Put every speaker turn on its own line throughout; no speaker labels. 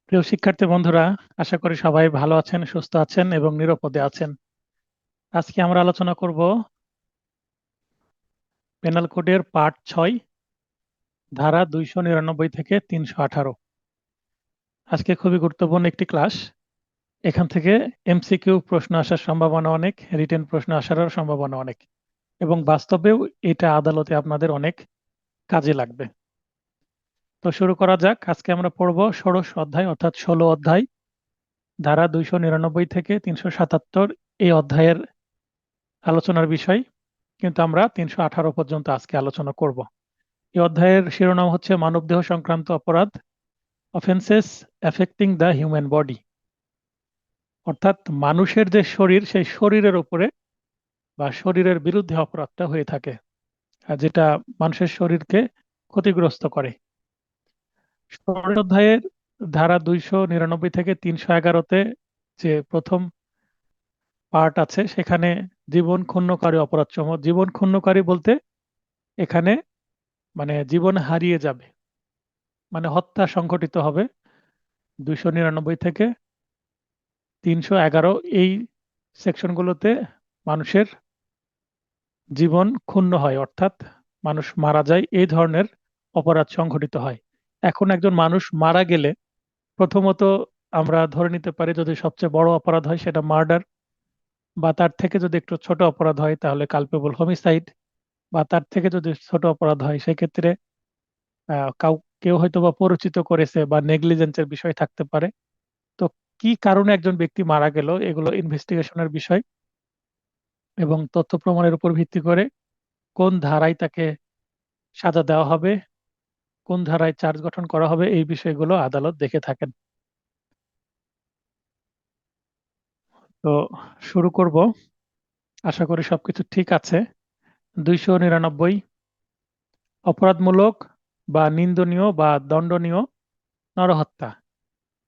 প্রিয় শিক্ষার্থী বন্ধুরা, আশা করি সবাই ভালো আছেন, সুস্থ আছেন এবং নিরাপদে আছেন। আজকে আমরা আলোচনা করব পেনাল কোডের পার্ট 6, ধারা 299 থেকে 318। আজকে খুবই গুরুত্বপূর্ণ একটি ক্লাস। এখান থেকে এমসিকিউ প্রশ্ন আসার সম্ভাবনা অনেক, রিটেন প্রশ্ন আসারও সম্ভাবনা অনেক, এবং বাস্তবেও এটা আদালতে আপনাদের অনেক কাজে লাগবে। তো শুরু করা যাক। আজকে আমরা পড়ব ষোড়শ অধ্যায় অর্থাৎ 16 অধ্যায়, ধারা 299 থেকে 377 এই অধ্যায়ের আলোচনার বিষয়, কিন্তু আমরা 318 পর্যন্ত আজকে আলোচনা করব। এই অধ্যায়ের শিরোনাম হচ্ছে মানবদেহ সংক্রান্ত অপরাধ, offences affecting the human body, অর্থাৎ মানুষের যে শরীর, সেই শরীরের উপরে বা শরীরের বিরুদ্ধে অপরাধটা হয়ে থাকে, আর যেটা মানুষের শরীরকে ক্ষতিগ্রস্ত করে। ষোড়শ অধ্যায়ের ধারা 299 থেকে 311-তে যে প্রথম পার্ট আছে, সেখানে জীবন ক্ষুণ্ণকারী অপরাধ সমূহ, জীবন ক্ষুণ্ণকারী বলতে এখানে মানে জীবন হারিয়ে যাবে, মানে হত্যা সংঘটিত হবে। 299 থেকে 311 এই সেকশনগুলোতে মানুষের জীবন ক্ষুণ্ণ হয়, অর্থাৎ মানুষ মারা যায়, এই ধরনের অপরাধ সংঘটিত হয়। এখন একজন মানুষ মারা গেলে প্রথমত আমরা ধরে নিতে পারি, যদি সবচেয়ে বড় অপরাধ হয় সেটা মার্ডার, বা তার থেকে যদি একটু ছোট অপরাধ হয় তাহলে কালপেবল হোমিসাইড, বা তার থেকে যদি ছোট অপরাধ হয় সেক্ষেত্রে কেউ হয়তো বা পরিচিত করেছে বা নেগলিজেন্সের বিষয় থাকতে পারে। তো কি কারণে একজন ব্যক্তি মারা গেল, এগুলো ইনভেস্টিগেশনের বিষয়, এবং তথ্য প্রমাণের উপর ভিত্তি করে কোন ধারায় তাকে সাজা দেওয়া হবে, কোন ধারায় চার্জ গঠন করা হবে, এই বিষয়গুলো আদালত দেখে থাকেন। তো শুরু করব, আশা করি সবকিছু ঠিক আছে। 299, অপরাধমূলক বা নিন্দনীয় বা দণ্ডনীয় নরহত্যা।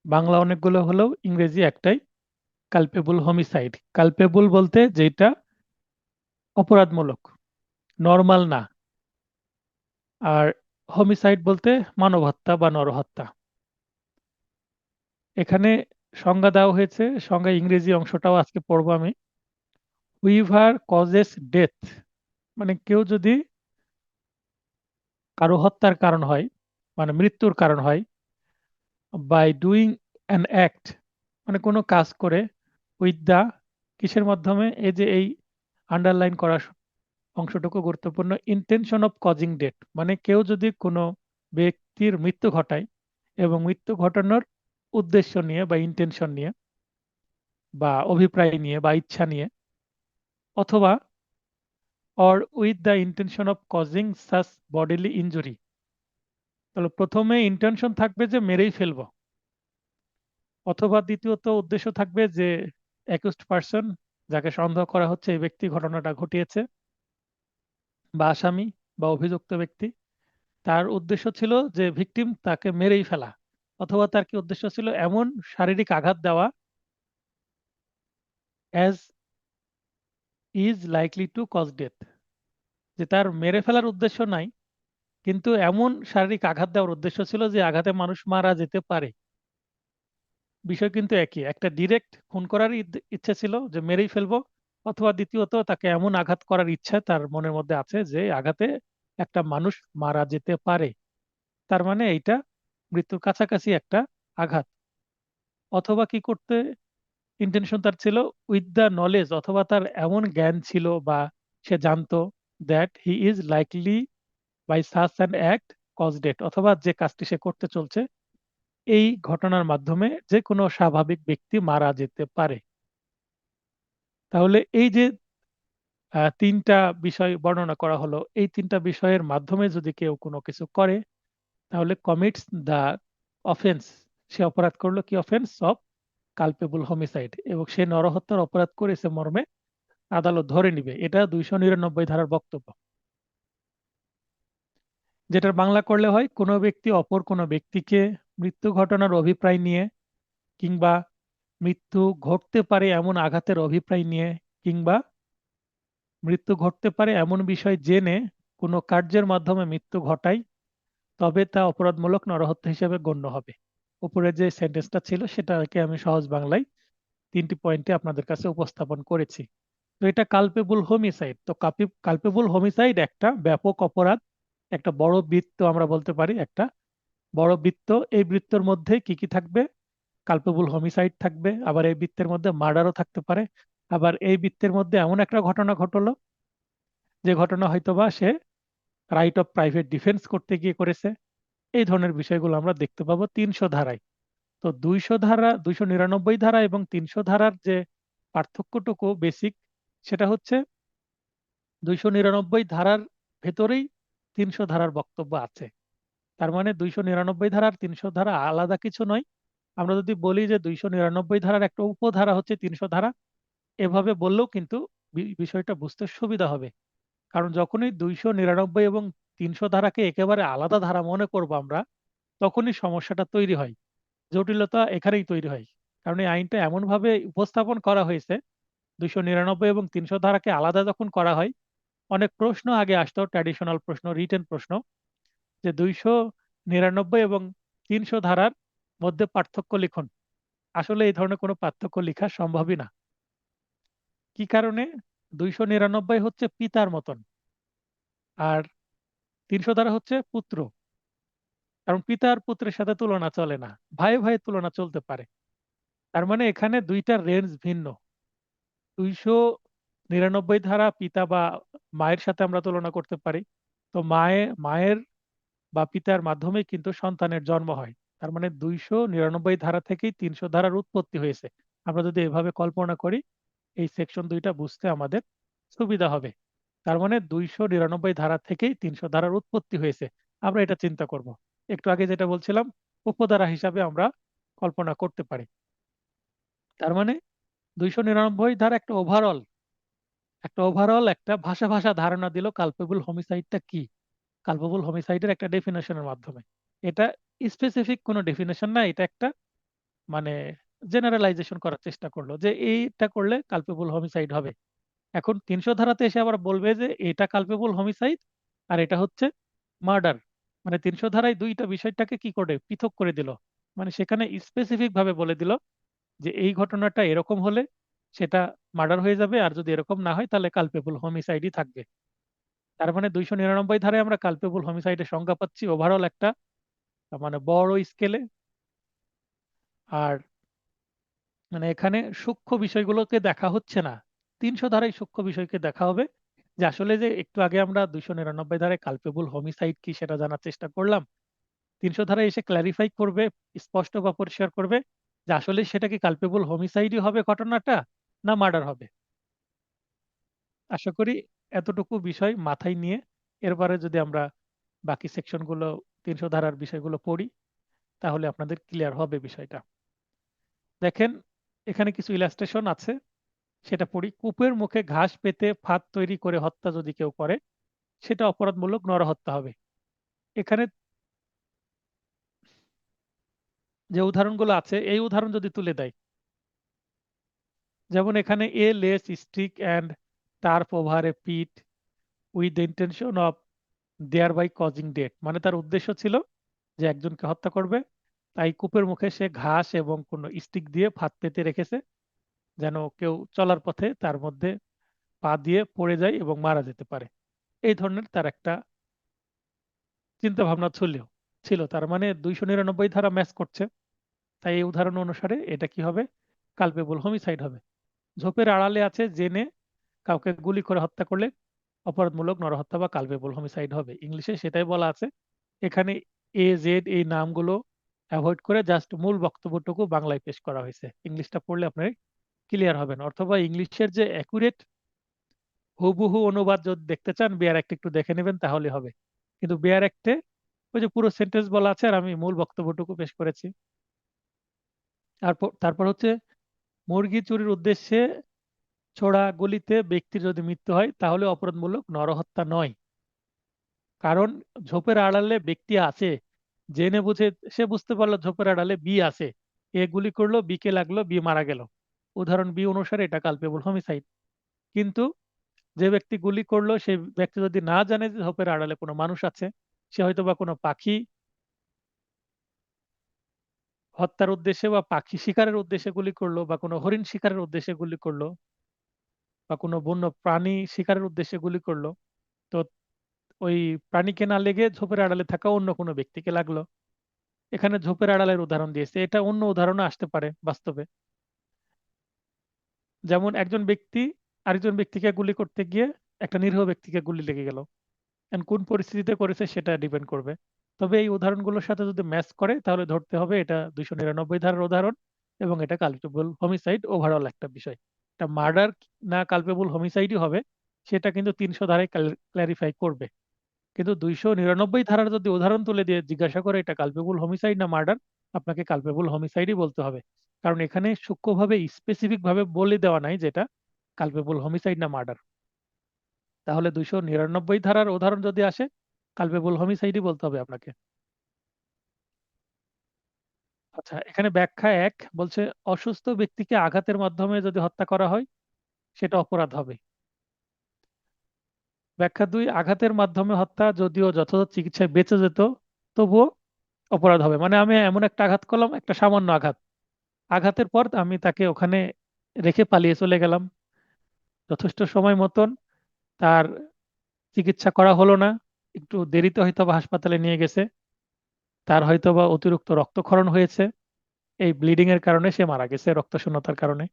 বাংলা অনেকগুলো হলেও ইংরেজি একটাই, কালপেবল হোমিসাইড। কালপেবল বলতে যেটা অপরাধমূলক, নরমাল না, আর হোমিসাইড বলতে মানব হত্যা বা নরহত্যা। এখানে সংজ্ঞা দেওয়া হয়েছে, সংজ্ঞা ইংরেজি অংশটাও আজকে পড়বো আমি। হুইভার কজেস ডেথ, মানে কেউ যদি কারো হত্যার কারণ হয়, মানে মৃত্যুর কারণ হয়, বাই ডুইং অ্যান অ্যাক্ট, মানে কোনো কাজ করে, উইথ দা, কিসের মাধ্যমে, এই যে এই আন্ডারলাইন করা অংশটুকু গুরুত্বপূর্ণ, ইন্টেনশন অফ কজিং ডেথ, মানে কেউ যদি কোনো ব্যক্তির মৃত্যু ঘটায় এবং মৃত্যু ঘটানোর উদ্দেশ্য নিয়ে বা ইন্টেনশন নিয়ে বা অভিপ্রায় নিয়ে বা ইচ্ছা নিয়ে, অথবা or with the intention of causing such bodily injury. তাহলে প্রথমে ইন্টেনশন থাকবে যে মেরেই ফেলবো, অথবা দ্বিতীয়ত উদ্দেশ্য থাকবে যে অ্যাকিউজড পার্সন, যাকে সন্দেহ করা হচ্ছে এই ব্যক্তি ঘটনাটা ঘটিয়েছে, বা আসামি বা অভিযুক্ত ব্যক্তি, তার উদ্দেশ্য ছিল যে ভিকটিম তাকে মেরেই ফেলা, অথবা তার কি উদ্দেশ্য ছিল এমন শারীরিক আঘাত দেওয়া, as is likely to cause death, যে তার মেরে ফেলার উদ্দেশ্য নাই, কিন্তু এমন শারীরিক আঘাত দেওয়ার উদ্দেশ্য ছিল যে আঘাতে মানুষ মারা যেতে পারে। বিষয় কিন্তু একই, একটা ডিরেক্ট খুন করার ইচ্ছে ছিল যে মেরেই ফেলবো, অথবা দ্বিতীয়ত তাকে এমন আঘাত করার ইচ্ছা তার মনের মধ্যে আছে যে আঘাতে একটা মানুষ মারা যেতে পারে। তার মানে এইটা মৃত্যুর কাছাকাছি একটা আঘাত। অথবা কি করতে ইন্টেনশন তার ছিল, উইথ দ্য নলেজ, অথবা তার এমন জ্ঞান ছিল বা সে জানতো, that he is likely by such an act cause death, অথবা যে কাজটি সে করতে চলছে এই ঘটনার মাধ্যমে যে কোনো স্বাভাবিক ব্যক্তি মারা যেতে পারে। তাহলে এই যে তিনটা বিষয় বর্ণনা করা হলো, এই তিনটা বিষয়ের মাধ্যমে যদি কেউ কোনো কিছু করে তাহলে কমিটস দ্য অফেন্স, সে অপরাধ করলো কি, অফেন্স অফ কালপেবল হোমিসাইড, এবং সে নরহত্যার অপরাধ করেছে মর্মে আদালত ধরে নিবে। এটা 299 ধারার বক্তব্য, যেটার বাংলা করলে হয়, কোনো ব্যক্তি অপর কোনো ব্যক্তিকে মৃত্যু ঘটনার অভিপ্রায় নিয়ে, কিংবা মৃত্যু ঘটতে পারে এমন আঘাতের অভিপ্রায় নিয়ে, কিংবা মৃত্যু ঘটতে পারে এমন বিষয় জেনে কোনো কার্যের মাধ্যমে মৃত্যু ঘটায়, তবে তা অপরাধমূলক নরহত্যা হিসেবে গণ্য হবে। উপরে যে সেন্টেন্সটা ছিল সেটাকে আমি সহজ বাংলায় 3টি পয়েন্টে আপনাদের কাছে উপস্থাপন করেছি। তো এটা কালপেবল হোমিসাইড। তো কালপেবল হোমিসাইড একটা ব্যাপক অপরাধ, একটা বড় বৃত্ত আমরা বলতে পারি, একটা বড় বৃত্ত। এই বৃত্তের মধ্যে কি কি থাকবে? কালপেবল হোমিসাইড থাকবে, আবার এই বৃত্তের মধ্যে মার্ডারও থাকতে পারে, আবার এই বৃত্তের মধ্যে এমন একটা ঘটনা ঘটলো যে ঘটনা হয়তোবা সে রাইট অফ প্রাইভেট ডিফেন্স করতে গিয়ে করেছে। এই ধরনের বিষয়গুলো আমরা দেখতে পাবো 300 ধারায়। তো 200 ধারা, 299 ধারা এবং 300 ধারার যে পার্থক্যটুকু বেসিক, সেটা হচ্ছে 299 ধারার ভেতরেই 300 ধারার বক্তব্য আছে। তার মানে 299 ধারার 300 ধারা আলাদা কিছু নয়। আমরা যদি বলি যে 299 ধারার একটা উপধারা হচ্ছে 300 ধারা, এভাবে বললেও কিন্তু বিষয়টা বুঝতে সুবিধা হবে। কারণ যখনই 299 এবং 300 ধারাকে একেবারে আলাদা ধারা মনে করব আমরা, তখনই সমস্যাটা তৈরি হয়, জটিলতা এখানেই তৈরি হয়। কারণ এই আইনটা এমনভাবে উপস্থাপন করা হয়েছে, 299 এবং 300 ধারাকে আলাদা যখন করা হয়, অনেক প্রশ্ন আগে আসতো, ট্র্যাডিশনাল প্রশ্ন, রিটেন প্রশ্ন, যে 299 এবং 300 ধারার মধ্যে পার্থক্য লিখুন। আসলে এই ধরনের কোনো পার্থক্য লেখা সম্ভবই না। কি কারণে? 299 হচ্ছে পিতার মতন, আর 300 ধারা হচ্ছে পুত্র। কারণ পিতা আর পুত্রের সাথে তুলনা চলে না, ভাই ভাইয়ের তুলনা চলতে পারে। তার মানে এখানে দুইটা রেঞ্জ ভিন্ন। 299 ধারা পিতা বা মায়ের সাথে আমরা তুলনা করতে পারি। তো মায়ের বা পিতার মাধ্যমে কিন্তু সন্তানের জন্ম হয়। তার মানে 299 ধারা থেকেই 300 ধারার উৎপত্তি হয়েছে। আমরা যদি এভাবে কল্পনা করি, এই সেকশন দুইটা বুঝতে আমাদের সুবিধা হবে। তার মানে 299 ধারা থেকেই 300 ধারার উৎপত্তি হয়েছে। আমরা এটা চিন্তা করব। একটু আগে যেটা বলছিলাম, উপধারা হিসাবে আমরা কল্পনা করতে পারি। তার মানে 299 ধারা একটা ওভারঅল একটা ভাষা ভাষা ধারণা দিল কালপেবল হোমিসাইডটা কি, কালপেবল হোমিসাইডের একটা ডেফিনেশনের মাধ্যমে। এটা স্পেসিফিক কোনো ডেফিনেশন না, এটা একটা মানে জেনারেলাইজেশন করার চেষ্টা করলো যে এইটা করলে কালপেবল হোমিসাইড হবে। এখন 300 ধারাতে এসে আবার বলবে যে এটা কালপেবল হোমিসাইড আর এটা হচ্ছে মার্ডার। মানে 300 ধারায় দুইটা বিষয়টাকে কি করে পৃথক করে দিল, মানে সেখানে স্পেসিফিক ভাবে বলে দিল যে এই ঘটনাটা এরকম হলে সেটা মার্ডার হয়ে যাবে, আর যদি এরকম না হয় তাহলে কালপেবল হোমিসাইডই থাকবে। তার মানে 299 ধারায় আমরা কালপেবল হোমিসাইডের সংজ্ঞা পাচ্ছি ওভারঅল একটা মানে বড় স্কেলে। আর মানে এখানে সূক্ষ্ম বিষয়গুলোকে দেখা হচ্ছে না, 300 ধারায় সূক্ষ্ম বিষয়কে দেখা হবে। যে আসলে যে একটু আগে আমরা 299 ধারায় কালপেবল হোমিসাইড কি সেটা জানার চেষ্টা করলাম, 300 ধারায় এসে ক্ল্যারিফাই করবে, স্পষ্ট বা পরিষ্কার করবে যে আসলে সেটা কি কালপেবল হোমিসাইডই হবে ঘটনাটা, না মার্ডার হবে। আশা করি এতটুকু বিষয় মাথায় নিয়ে এরপরে যদি আমরা বাকি সেকশনগুলো, 300 ধারার বিষয়গুলো পড়ি, তাহলে আপনাদের ক্লিয়ার হবে বিষয়টা। দেখেন, এখানে কিছু ইলাস্ট্রেশন আছে, সেটা পড়ি। কূপের মুখে ঘাস পেতে ফাঁদ তৈরি করে হত্যা যদি কেউ করে, সেটা অপরাধমূলক নরহত্যা হবে। এখানে যে উদাহরণগুলো আছে, এই উদাহরণ যদি তুলে দেয়, যেমন এখানে a lays stick and turf over a pit with the intention of thereby causing death, মানে তার উদ্দেশ্য ছিল যে একজনকে হত্যা করবে, তাই কূপের মুখে সে ঘাস এবং কোনো স্টিক দিয়ে ফাঁদ পেতে রেখেছে, যেন কেউ চলার পথে তার মধ্যে পা দিয়ে পড়ে যায় এবং মারা যেতে পারে। এই ধরনের তার একটা চিন্তা ভাবনা ছিল। তার মানে 299 ধারা ম্যাচ করছে। তাই এই উদাহরণ অনুসারে এটা কি হবে? কালপেবল হোমিসাইড হবে। ঝোপের আড়ালে আছে জেনে কাউকে গুলি করে হত্যা করলে অপরাধমূলক নরহত্যা বা কালপেবল হোমিসাইড হবে। ইংলিশে সেটাই বলা আছে। এখানে এ জেড এই নামগুলো অ্যাভয়েড করে জাস্ট মূল বক্তব্যটুকু বাংলায় পেশ করা হয়েছে। ইংলিশটা পড়লে আপনার ক্লিয়ার হবেন, অথবা ইংলিশের যে অ্যাকুরেট হুবহু অনুবাদ যদি দেখতে চান, বেয়ার অ্যাক্ট একটু দেখে নেবেন তাহলে হবে। কিন্তু বেয়ার অ্যাক্টে ওই যে পুরো সেন্টেন্স বলা আছে আর আমি মূল বক্তব্যটুকু পেশ করেছি। আর তারপর হচ্ছে মুরগি চুরির উদ্দেশ্যে ছোড়া গুলিতে ব্যক্তির যদি মৃত্যু হয় তাহলে অপরাধমূলক নরহত্যা নয়। কারণ ঝোপের আড়ালে ব্যক্তি আছে, জেনে বুঝে সে বুঝতে পারলো ঝোপের আড়ালে বি আছে, এ গুলি করলো, বি কে লাগলো, বি মারা গেল, উদাহরণ বি অনুসারে এটা কালপেবল হোমিসাইড। কিন্তু যে ব্যক্তি গুলি করলো সেই ব্যক্তি যদি না জানে যে ঝোপের আড়ালে কোনো মানুষ আছে, সে হয়তো বা কোনো পাখি হত্যার উদ্দেশ্যে বা পাখি শিকারের উদ্দেশ্যে গুলি করলো, বা কোনো হরিণ শিকারের উদ্দেশ্যে গুলি করলো, বা কোনো বন্য প্রাণী শিকারের উদ্দেশ্যে গুলি করলো। তো ওই প্রাণীকে না লেগে ঝোপের আড়ালে থাকা অন্য কোনো ব্যক্তিকে লাগলো। এখানে ঝোপের আড়ালের উদাহরণ দিয়েছে, এটা অন্য উদাহরণও আসতে পারে বাস্তবে। যেমন একজন ব্যক্তি আরেকজন ব্যক্তিকে গুলি করতে গিয়ে একটা নিরীহ ব্যক্তিকে গুলি লেগে গেল। এখন কোন পরিস্থিতিতে করেছে সেটা ডিপেন্ড করবে। তবে এই উদাহরণগুলোর সাথে যদি ম্যাচ করে তাহলে ধরতে হবে এটা ২৯৯ ধারার উদাহরণ, এবং এটা কালপেবল হোমিসাইড ওভারঅল একটা বিষয়। এটা মার্ডার না কালপেবল হোমিসাইডই হবে, সেটা কিন্তু ৩০০ ধারায় ক্ল্যারিফাই করবে। কিন্তু ২৯৯ ধারার যদি উদাহরণ তুলে দিয়ে জিজ্ঞাসা করে এটা কালপেবল হোমিসাইড না মার্ডার, আপনাকে কালপেবল হোমিসাইডই বলতে হবে। কারণ এখানে সূক্ষ্মভাবে স্পেসিফিক ভাবে বলে দেওয়া নাই যেটা কালপেবল হোমিসাইড না মার্ডার। তাহলে ২৯৯ ধারার উদাহরণ যদি আসে, কালপেবল হোমিসাইডই বলতে হবে আপনাকে। আচ্ছা, এখানে ব্যাখ্যা ১ বলছে অসুস্থ ব্যক্তিকে আঘাতের মাধ্যমে যদি হত্যা করা হয় সেটা অপরাধ হবে। ব্যাখ্যা ২, আঘাতের মাধ্যমে হত্যা যদিও যথাযথ চিকিৎসায় বেঁচে যেত তবুও অপরাধ হবে। মানে আমি এমন একটা আঘাত করলাম, একটা সামান্য আঘাত, আঘাতের পর আমি তাকে ওখানে রেখে পালিয়ে চলে গেলাম, যথেষ্ট সময় মতন তার চিকিৎসা করা হলো না, একটু দেরিতে হয়তো বা হাসপাতালে নিয়ে গেছে, তার হয়তো বা অতিরিক্ত রক্তক্ষরণ হয়েছে, এই ব্লিডিং এর কারণে সে মারা গেছে, রক্তশূন্যতার কারণে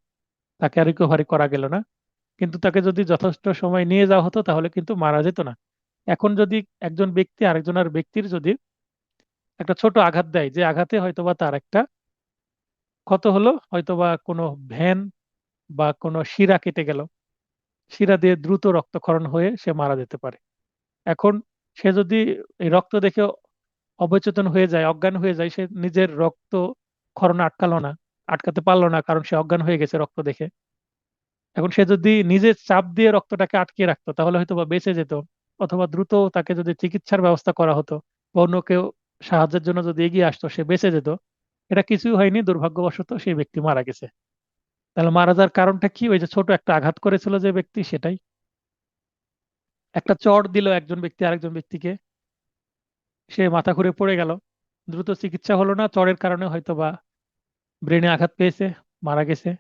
তাকে আর রিকভারি করা গেল না। কিন্তু তাকে যদি যথেষ্ট সময় নিয়ে যাওয়া হতো তাহলে কিন্তু মারা যেত না। এখন যদি একজন ব্যক্তি আরেকজনের ব্যক্তির যদি একটা ছোট আঘাত দেয়, যে আঘাতে হয়তোবা তার একটা ক্ষত হলো, হয়তোবা কোনো ভেন বা কোনো শিরা কেটে গেল, শিরা দিয়ে দ্রুত রক্তক্ষরণ হয়ে সে মারা যেতে পারে। এখন সে যদি এই রক্ত দেখে অবচেতন হয়ে যায়, অজ্ঞান হয়ে যায়, সে নিজের রক্ত ক্ষরণ আটকাতে পারলো না, কারণ সে অজ্ঞান হয়ে গেছে রক্ত দেখে। এখন সে যদি নিজে চাপ দিয়ে রক্তটাকে আটকিয়ে রাখতো তাহলে হয়তো বা বেঁচে যেত, অথবা দ্রুত তাকে যদি চিকিৎসার ব্যবস্থা করা হতো বা অন্য কেউ সাহায্যের জন্য যদি এগিয়ে আসতো সে বেঁচে যেত। এটা কিছুই হয়নি, দুর্ভাগ্যবশত সেই ব্যক্তি মারা গেছে। তাহলে মারা যাওয়ার কারণটা কি? ওই যে ছোট একটা আঘাত করেছিল যে ব্যক্তি, সেটাই। একটা চড় দিল একজন ব্যক্তি আরেকজন ব্যক্তিকে, সে মাথা ঘুরে পড়ে গেল, দ্রুত চিকিৎসা হলো না, চড়ের কারণে হয়তো বা ব্রেনে আঘাত পেয়েছে, মারা গেছে।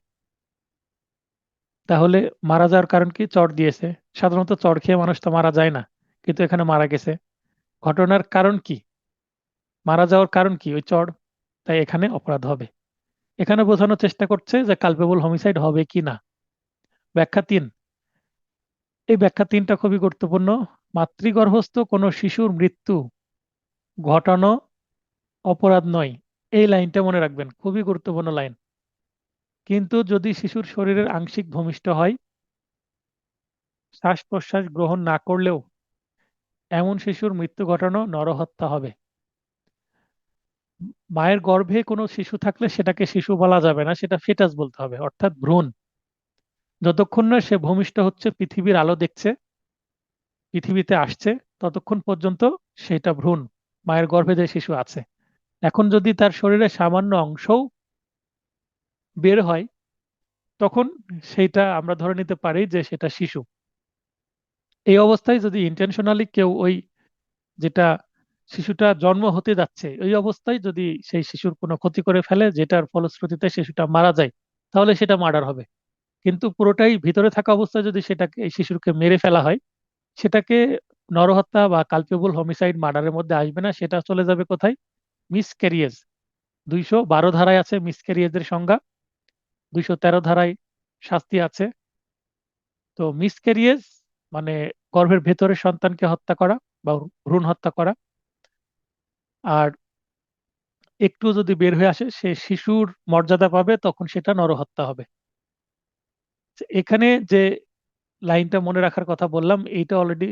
তাহলে মারা যাওয়ার কারণ কি? চড় দিয়েছে। সাধারণত চড় খেয়ে মানুষ তো মারা যায় না, কিন্তু এখানে মারা গেছে। ঘটনার কারণ কি? মারা যাওয়ার কারণ কি? ওই চড়। তাই এখানে অপরাধ হবে। এখানে বোঝানোর চেষ্টা করছে যে কালপেবল হোমিসাইড হবে কি না। ব্যাখ্যা ৩, এই ব্যাখ্যা ৩টা খুবই গুরুত্বপূর্ণ। মাতৃগর্ভস্থ কোনো শিশুর মৃত্যু ঘটানো অপরাধ নয়, এই লাইনটা মনে রাখবেন, খুবই গুরুত্বপূর্ণ লাইন। কিন্তু যদি শিশুর শরীরের আংশিক ভূমিষ্ঠ হয়, শ্বাস প্রশ্বাস গ্রহণ না করলেও এমন শিশুর মৃত্যু ঘটানো নরহত্যা হবে। মায়ের গর্ভে কোনো শিশু থাকলে সেটাকে শিশু বলা যাবে না, সেটা ফেটাস বলতে হবে, অর্থাৎ ভ্রূণ। যতক্ষণ না সে ভূমিষ্ঠ হচ্ছে, পৃথিবীর আলো দেখছে, পৃথিবীতে আসছে, ততক্ষণ পর্যন্ত সেটা ভ্রূণ, মায়ের গর্ভে যে শিশু আছে। এখন যদি তার শরীরে সামান্য অংশও বের হয়, তখন সেইটা আমরা ধরে নিতে পারি যে সেটা শিশু। এই অবস্থায় যদি ইন্টেনশনালি কেউ ওই যেটা শিশুটা জন্ম হতে যাচ্ছে ওই অবস্থায় যদি সেই শিশুর কোনো ক্ষতি করে ফেলে, যেটার ফলশ্রুতিতে শিশুটা মারা যায়, তাহলে সেটা মার্ডার হবে। কিন্তু পুরোটাই ভিতরে থাকা অবস্থায় যদি সেটাকে, এই শিশুকে মেরে ফেলা হয়, সেটাকে নরহত্যা বা কালপেবল হোমিসাইড মার্ডারের মধ্যে আসবে না, সেটা চলে যাবে কোথায়? মিসক্যারিয়েজ। ২১২ ধারায় আছে মিসক্যারিয়েজের সংজ্ঞা, ২১৩ ধারায় শাস্তি আছে। তো মিসক্যারিয়েজ মানে গর্ভের ভেতরে সন্তানকে হত্যা করা বা ভ্রূণ হত্যা করা, আর একটু যদি বের হয়ে আসে সে শিশুর মর্যাদা পাবে, তখন সেটা নরহত্যা হবে। এখানে যে লাইনটা মনে রাখার কথা বললাম, এইটা অলরেডি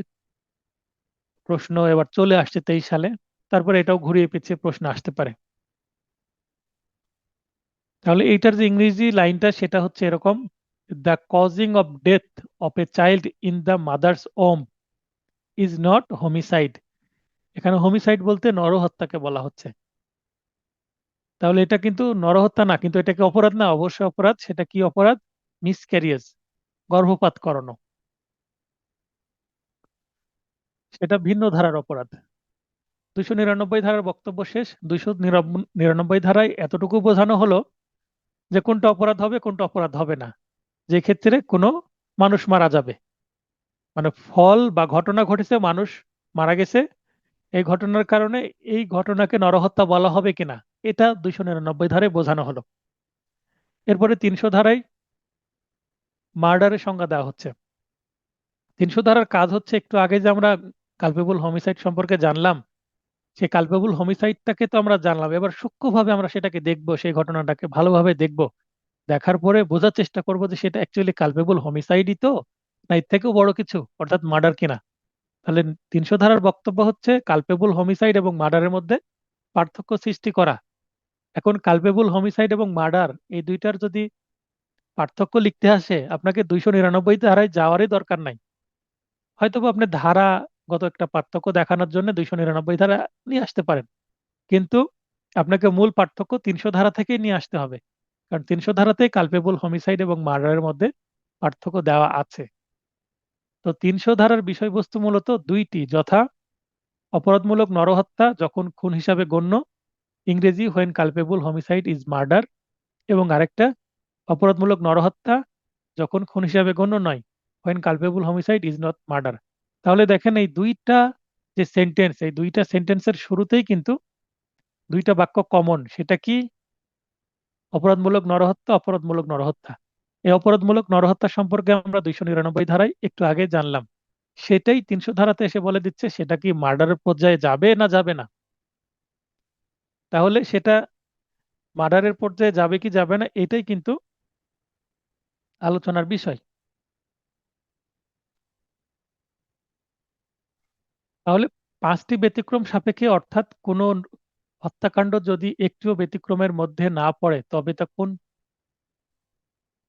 প্রশ্ন এবার চলে আসছে 23 সালে, তারপরে এটাও ঘুরিয়ে পেঁচিয়ে প্রশ্ন আসতে পারে। তাহলে এইটার যে ইংরেজি লাইনটা সেটা হচ্ছে এরকম: the causing of death of a child in the mother's Om is not homicide. এখানে হোমিসাইড বলতে নরহত্যাকে বলা হচ্ছে। তাহলে এটা কিন্তু নরহত্যা না, কিন্তু এটাকে অপরাধ না? অবশ্যই অপরাধ। সেটা কি অপরাধ? মিসক্যারিয়েজ, গর্ভপাত করানো, সেটা ভিন্ন ধারার অপরাধ। 299 ধারার বক্তব্য শেষ। 299 ধারায় এতটুকু বোঝানো হলো যে কোনটা অপরাধ হবে কোনটা অপরাধ হবে না, যে ক্ষেত্রে কোনো মানুষ মারা যাবে, মানে ফল বা ঘটনা ঘটেছে, মানুষ মারা গেছে, এই ঘটনার কারণে এই ঘটনাকে নরহত্যা বলা হবে কিনা, এটা 299 ধারায় বোঝানো হলো। এরপরে 300 ধারায় মার্ডারের সংজ্ঞা দেওয়া হচ্ছে। 300 ধারার কাজ হচ্ছে, একটু আগে যে আমরা কালপেবল হোমিসাইড সম্পর্কে জানলাম, সেই কালপেবল হোমিসাইডটাকে তো আমরা জানলাম, এবার সূক্ষ্মভাবে আমরা সেটাকে দেখব, সেই ঘটনাটাকে ভালোভাবে দেখব, দেখার পরে বোঝার চেষ্টা করব যে সেটা অ্যাকচুয়ালি কালপেবল হোমিসাইডই তো, না এর থেকেও বড় কিছু, অর্থাৎ মার্ডার কিনা। তাহলে 300 ধারার বক্তব্য হচ্ছে কালপেবল হোমিসাইড এবং মার্ডারের মধ্যে পার্থক্য সৃষ্টি করা। এখন কালপেবল হোমিসাইড এবং মার্ডার এই দুইটার যদি পার্থক্য লিখতে আসে, আপনাকে 299 ধারায় যাওয়ারই দরকার নাই। হয়তোবা আপনি ধারাগত একটা পার্থক্য দেখানোর জন্য 299 ধারা নিয়ে আসতে পারেন, কিন্তু আপনাকে মূল পার্থক্য 300 ধারা থেকেই নিয়ে আসতে হবে, কারণ 300 ধারাতেই কালপেবল হোমিসাইড এবং মার্ডারের মধ্যে পার্থক্য দেওয়া আছে। তো 300 ধারার বিষয়বস্তু মূলত দুইটি, যথা অপরাধমূলক নরহত্যা যখন খুন হিসাবে গণ্য, ইংরেজি when culpable homicide is murder, এবং আরেকটা অপরাধমূলক নরহত্যা যখন খুন হিসাবে গণ্য নয়, when culpable homicide is not murder. তাহলে দেখেন এই দুইটা যে সেন্টেন্স, এই দুইটা সেন্টেন্সের শুরুতেই কিন্তু দুইটা বাক্য কমন, সেটা কি? অপরাধমূলক নরহত্যা, অপরাধমূলক নরহত্যা। এই অপরাধমূলক নরহত্যা সম্পর্কে আমরা 299 ধারায় একটু আগে জানলাম, সেটাই 300 ধারাতে এসে বলে দিচ্ছে সেটা কি মার্ডারের পর্যায়ে যাবে না যাবে না। তাহলে সেটা মার্ডারের পর্যায়ে যাবে কি যাবে না, এটাই কিন্তু আলোচনার বিষয়। তাহলে পাঁচটি ব্যতিক্রম সাপেক্ষে, অর্থাৎ কোন হত্যাকাণ্ড যদি একটিও ব্যতিক্রমের মধ্যে না পড়ে তবে তা কোন,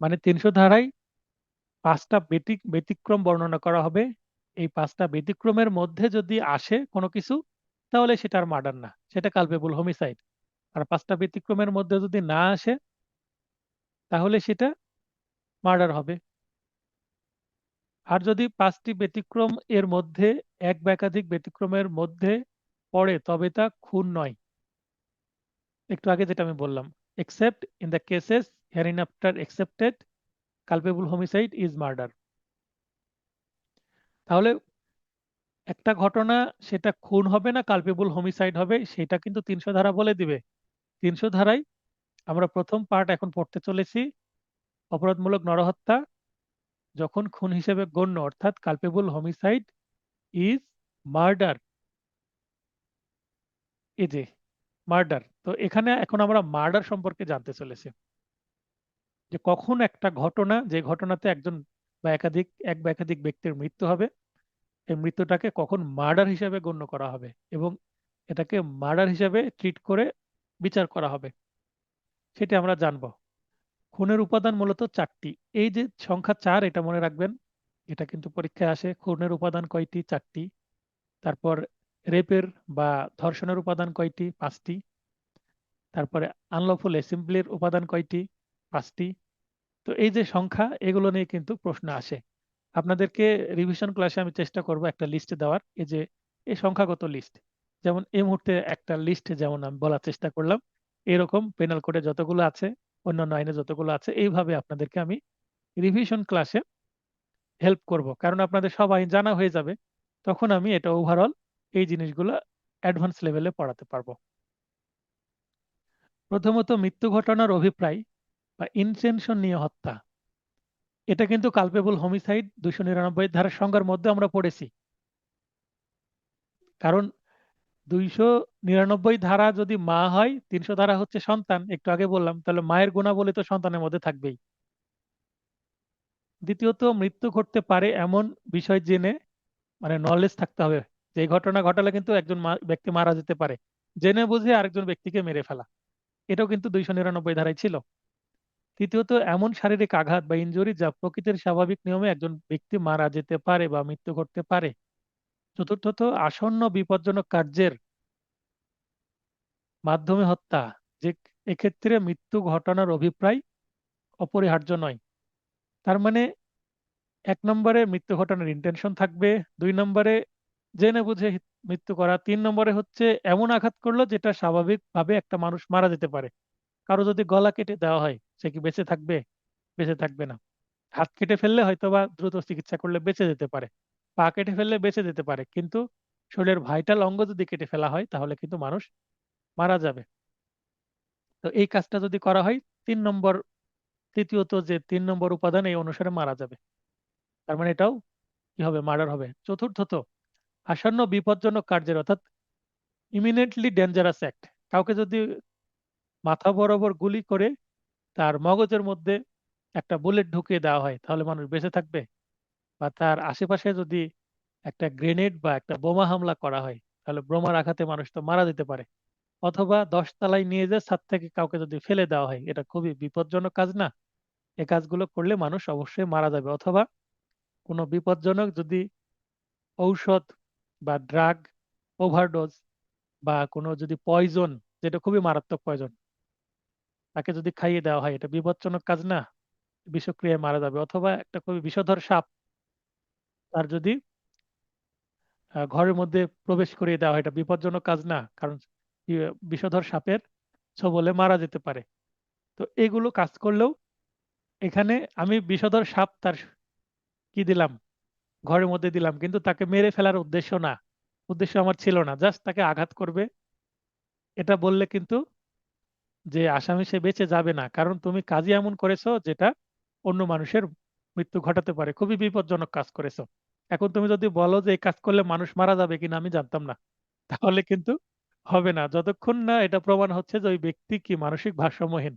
মানে 300 ধারায় পাঁচটা ব্যতিক্রম বর্ণনা করা হবে। এই পাঁচটা ব্যতিক্রমের মধ্যে যদি আসে কোনো কিছু, তাহলে সেটা আর মার্ডার না, সেটা কালপেবল হোমিসাইড। আর পাঁচটা ব্যতিক্রমের মধ্যে যদি না আসে, তাহলে সেটা মার্ডার হবে। আর যদি পাঁচটি ব্যতিক্রম এর মধ্যে এক বা একাধিক ব্যতিক্রমের মধ্যে পড়ে তবে তা খুন নয়। একটু আগে যেটা আমি বললাম, except in the cases hereinafter excepted, culpable homicide is murder. তাহলে একটা ঘটনা সেটা খুন হবে না কালপেবল হোমিসাইড হবে, সেটা কিন্তু 300 ধারা বলে দিবে। 300 ধারায় আমরা প্রথম পার্ট এখন পড়তে চলেছি, অপরাধমূলক নরহত্যা যখন খুন হিসেবে গণ্য, অর্থাৎ কালপেবল হোমিসাইড ইজ মার্ডার। এই যে মার্ডার, তো এখানে এখন আমরা মার্ডার সম্পর্কে জানতে চলেছি, যে কখন একটা ঘটনা, যে ঘটনাতে একজন বা এক বা একাধিক ব্যক্তির মৃত্যু হবে, এই মৃত্যুটাকে কখন মার্ডার হিসেবে গণ্য করা হবে এবং এটাকে মার্ডার হিসেবে ট্রিট করে বিচার করা হবে, সেটা আমরা জানবো। খুনের উপাদান মূলত চারটি। এই যে সংখ্যা 4, এটা মনে রাখবেন, এটা কিন্তু পরীক্ষায় আসে। খুনের উপাদান কয়টি? 4টি। তারপর রেপের বা ধর্ষণের উপাদান কয়টি? 5টি। তারপরে আনলফুল অ্যাসেম্বলির উপাদান কয়টি? 5টি। তো এই যে সংখ্যা, এগুলো নিয়ে কিন্তু প্রশ্ন আসে। আপনাদেরকে রিভিশন ক্লাসে আমি চেষ্টা করব একটা লিস্ট দেওয়ার, এই যে এই সংখ্যাগত লিস্ট, যেমন এই মুহূর্তে একটা লিস্ট যেমন আমি বলার চেষ্টা করলাম, এরকম পেনাল কোডে যতগুলো আছে, অন্যান্য আইনে যতগুলো আছে, এইভাবে আপনাদেরকে আমি রিভিশন ক্লাসে হেল্প করব, কারণ আপনাদের সব আইন জানা হয়ে যাবে, তখন আমি এটা ওভারঅল এই জিনিসগুলো অ্যাডভান্স লেভেলে পড়াতে পারবো। প্রথমত, মৃত্যু ঘটনার অভিপ্রায় বা ইনটেনশন নিয়ে হত্যা, এটা কিন্তু কালপেবল হোমিসাইড 299 ধারার সংজ্ঞার মধ্যে আমরা পড়েছি। কারণ 299 ধারা যদি মা হয়, 300 ধারা হচ্ছে সন্তান, একটু আগে বললাম, তাহলে মায়ের গুণাবলী তো সন্তানের মধ্যে থাকবেই। দ্বিতীয়ত, মৃত্যু ঘটতে পারে এমন বিষয় জেনে, মানে নলেজ থাকতে হবে, যে এই ঘটনা ঘটালে কিন্তু একজন ব্যক্তি মারা যেতে পারে, জেনে বুঝে আরেকজন ব্যক্তিকে মেরে ফেলা, এটাও কিন্তু 299 ধারায় ছিল। তৃতীয়ত, এমন শারীরিক আঘাত বা ইনজুরি যা প্রকৃতির স্বাভাবিক নিয়মে একজন ব্যক্তি মারা যেতে পারে বা মৃত্যু ঘটতে পারে। চতুর্থত, আসন্ন বিপজ্জনক কার্যের মাধ্যমে হত্যা, যে এক্ষেত্রে মৃত্যু ঘটনার অভিপ্রায় অপরিহার্য নয়। তার মানে 1 নম্বরে মৃত্যু ঘটনার ইন্টেনশন থাকবে, 2 নম্বরে জেনে বুঝে মৃত্যু করা। ৩ নম্বরে হচ্ছে এমন আঘাত করলো যেটা স্বাভাবিকভাবে একটা মানুষ মারা যেতে পারে। কারো যদি গলা কেটে দেওয়া হয়, সে কি বেঁচে থাকবে? বেঁচে থাকবে না। হাত কেটে ফেললে হয়তোবা দ্রুত চিকিৎসা করলে বেঁচে যেতে পারে। পা কেটে ফেললে বেঁচে যেতে পারে। কিন্তু শরীরের ভাইটাল অঙ্গ যদি কেটে ফেলা হয় তাহলে কিন্তু মানুষ মারা যাবে। তো এই কাজটা যদি করা হয় ৩ নম্বর, তৃতীয়ত যে ৩ নম্বর উপাদান এই অনুসারে মারা যাবে। তার মানে এটাও কি হবে? মার্ডার হবে। চতুর্থত আসন্ন বিপজ্জনক কার্যের অর্থাৎ ইমিনেন্টলি ডেঞ্জারাস অ্যাক্ট। কাউকে যদি মাথা বরাবর গুলি করে তার মগজের মধ্যে একটা বুলেট ঢুকিয়ে দেওয়া হয় তাহলে মানুষ বেঁচে থাকবে? বা তার আশেপাশে যদি একটা গ্রেনেড বা একটা বোমা হামলা করা হয় তাহলে বোমার আঘাতে মানুষ তো মারা যেতে পারে। অথবা ১০ তলায় নিয়ে যেয়ে ছাদ থেকে কাউকে যদি ফেলে দেওয়া হয় এটা খুবই বিপজ্জনক কাজ না? এই কাজগুলো করলে মানুষ অবশ্যই মারা যাবে। অথবা কোনো বিপজ্জনক যদি ঔষধ বা ড্রাগ ওভারডোজ বা কোনো যদি পয়জন, যেটা খুবই মারাত্মক পয়জন, তাকে যদি খাইয়ে দেওয়া হয় এটা বিপজ্জনক কাজ না? বিষক্রিয়ায় মারা যাবে। অথবা একটা খুবই বিষধর সাপ তার যদি ঘরের মধ্যে প্রবেশ করিয়ে দেওয়া হয় এটা বিপজ্জনক কাজ না? কারণ বিষধর সাপের ছোবলে মারা যেতে পারে। তো এগুলো কাজ করলেও এখানে আমি বিষধর সাপ তার কি দিলাম? ঘরের মধ্যে দিলাম। কিন্তু তাকে মেরে ফেলার উদ্দেশ্য না। উদ্দেশ্য আমার ছিল না। জাস্ট তাকে আঘাত করবে। এটা বললে কিন্তু যে আসামি সে বেঁচে যাবে না। কারণ তুমি কাজই এমন করেছো যেটা অন্য মানুষের মৃত্যু ঘটাতে পারে। খুবই বিপজ্জনক কাজ করেছো। এখন তুমি যদি বলো যে এই কাজ করলে মানুষ মারা যাবে কিনা আমি জানতাম না। তাহলে কিন্তু হবে না। যতক্ষণ না এটা প্রমাণ হচ্ছে যে ওই ব্যক্তি কি মানসিক ভারসাম্যহীন।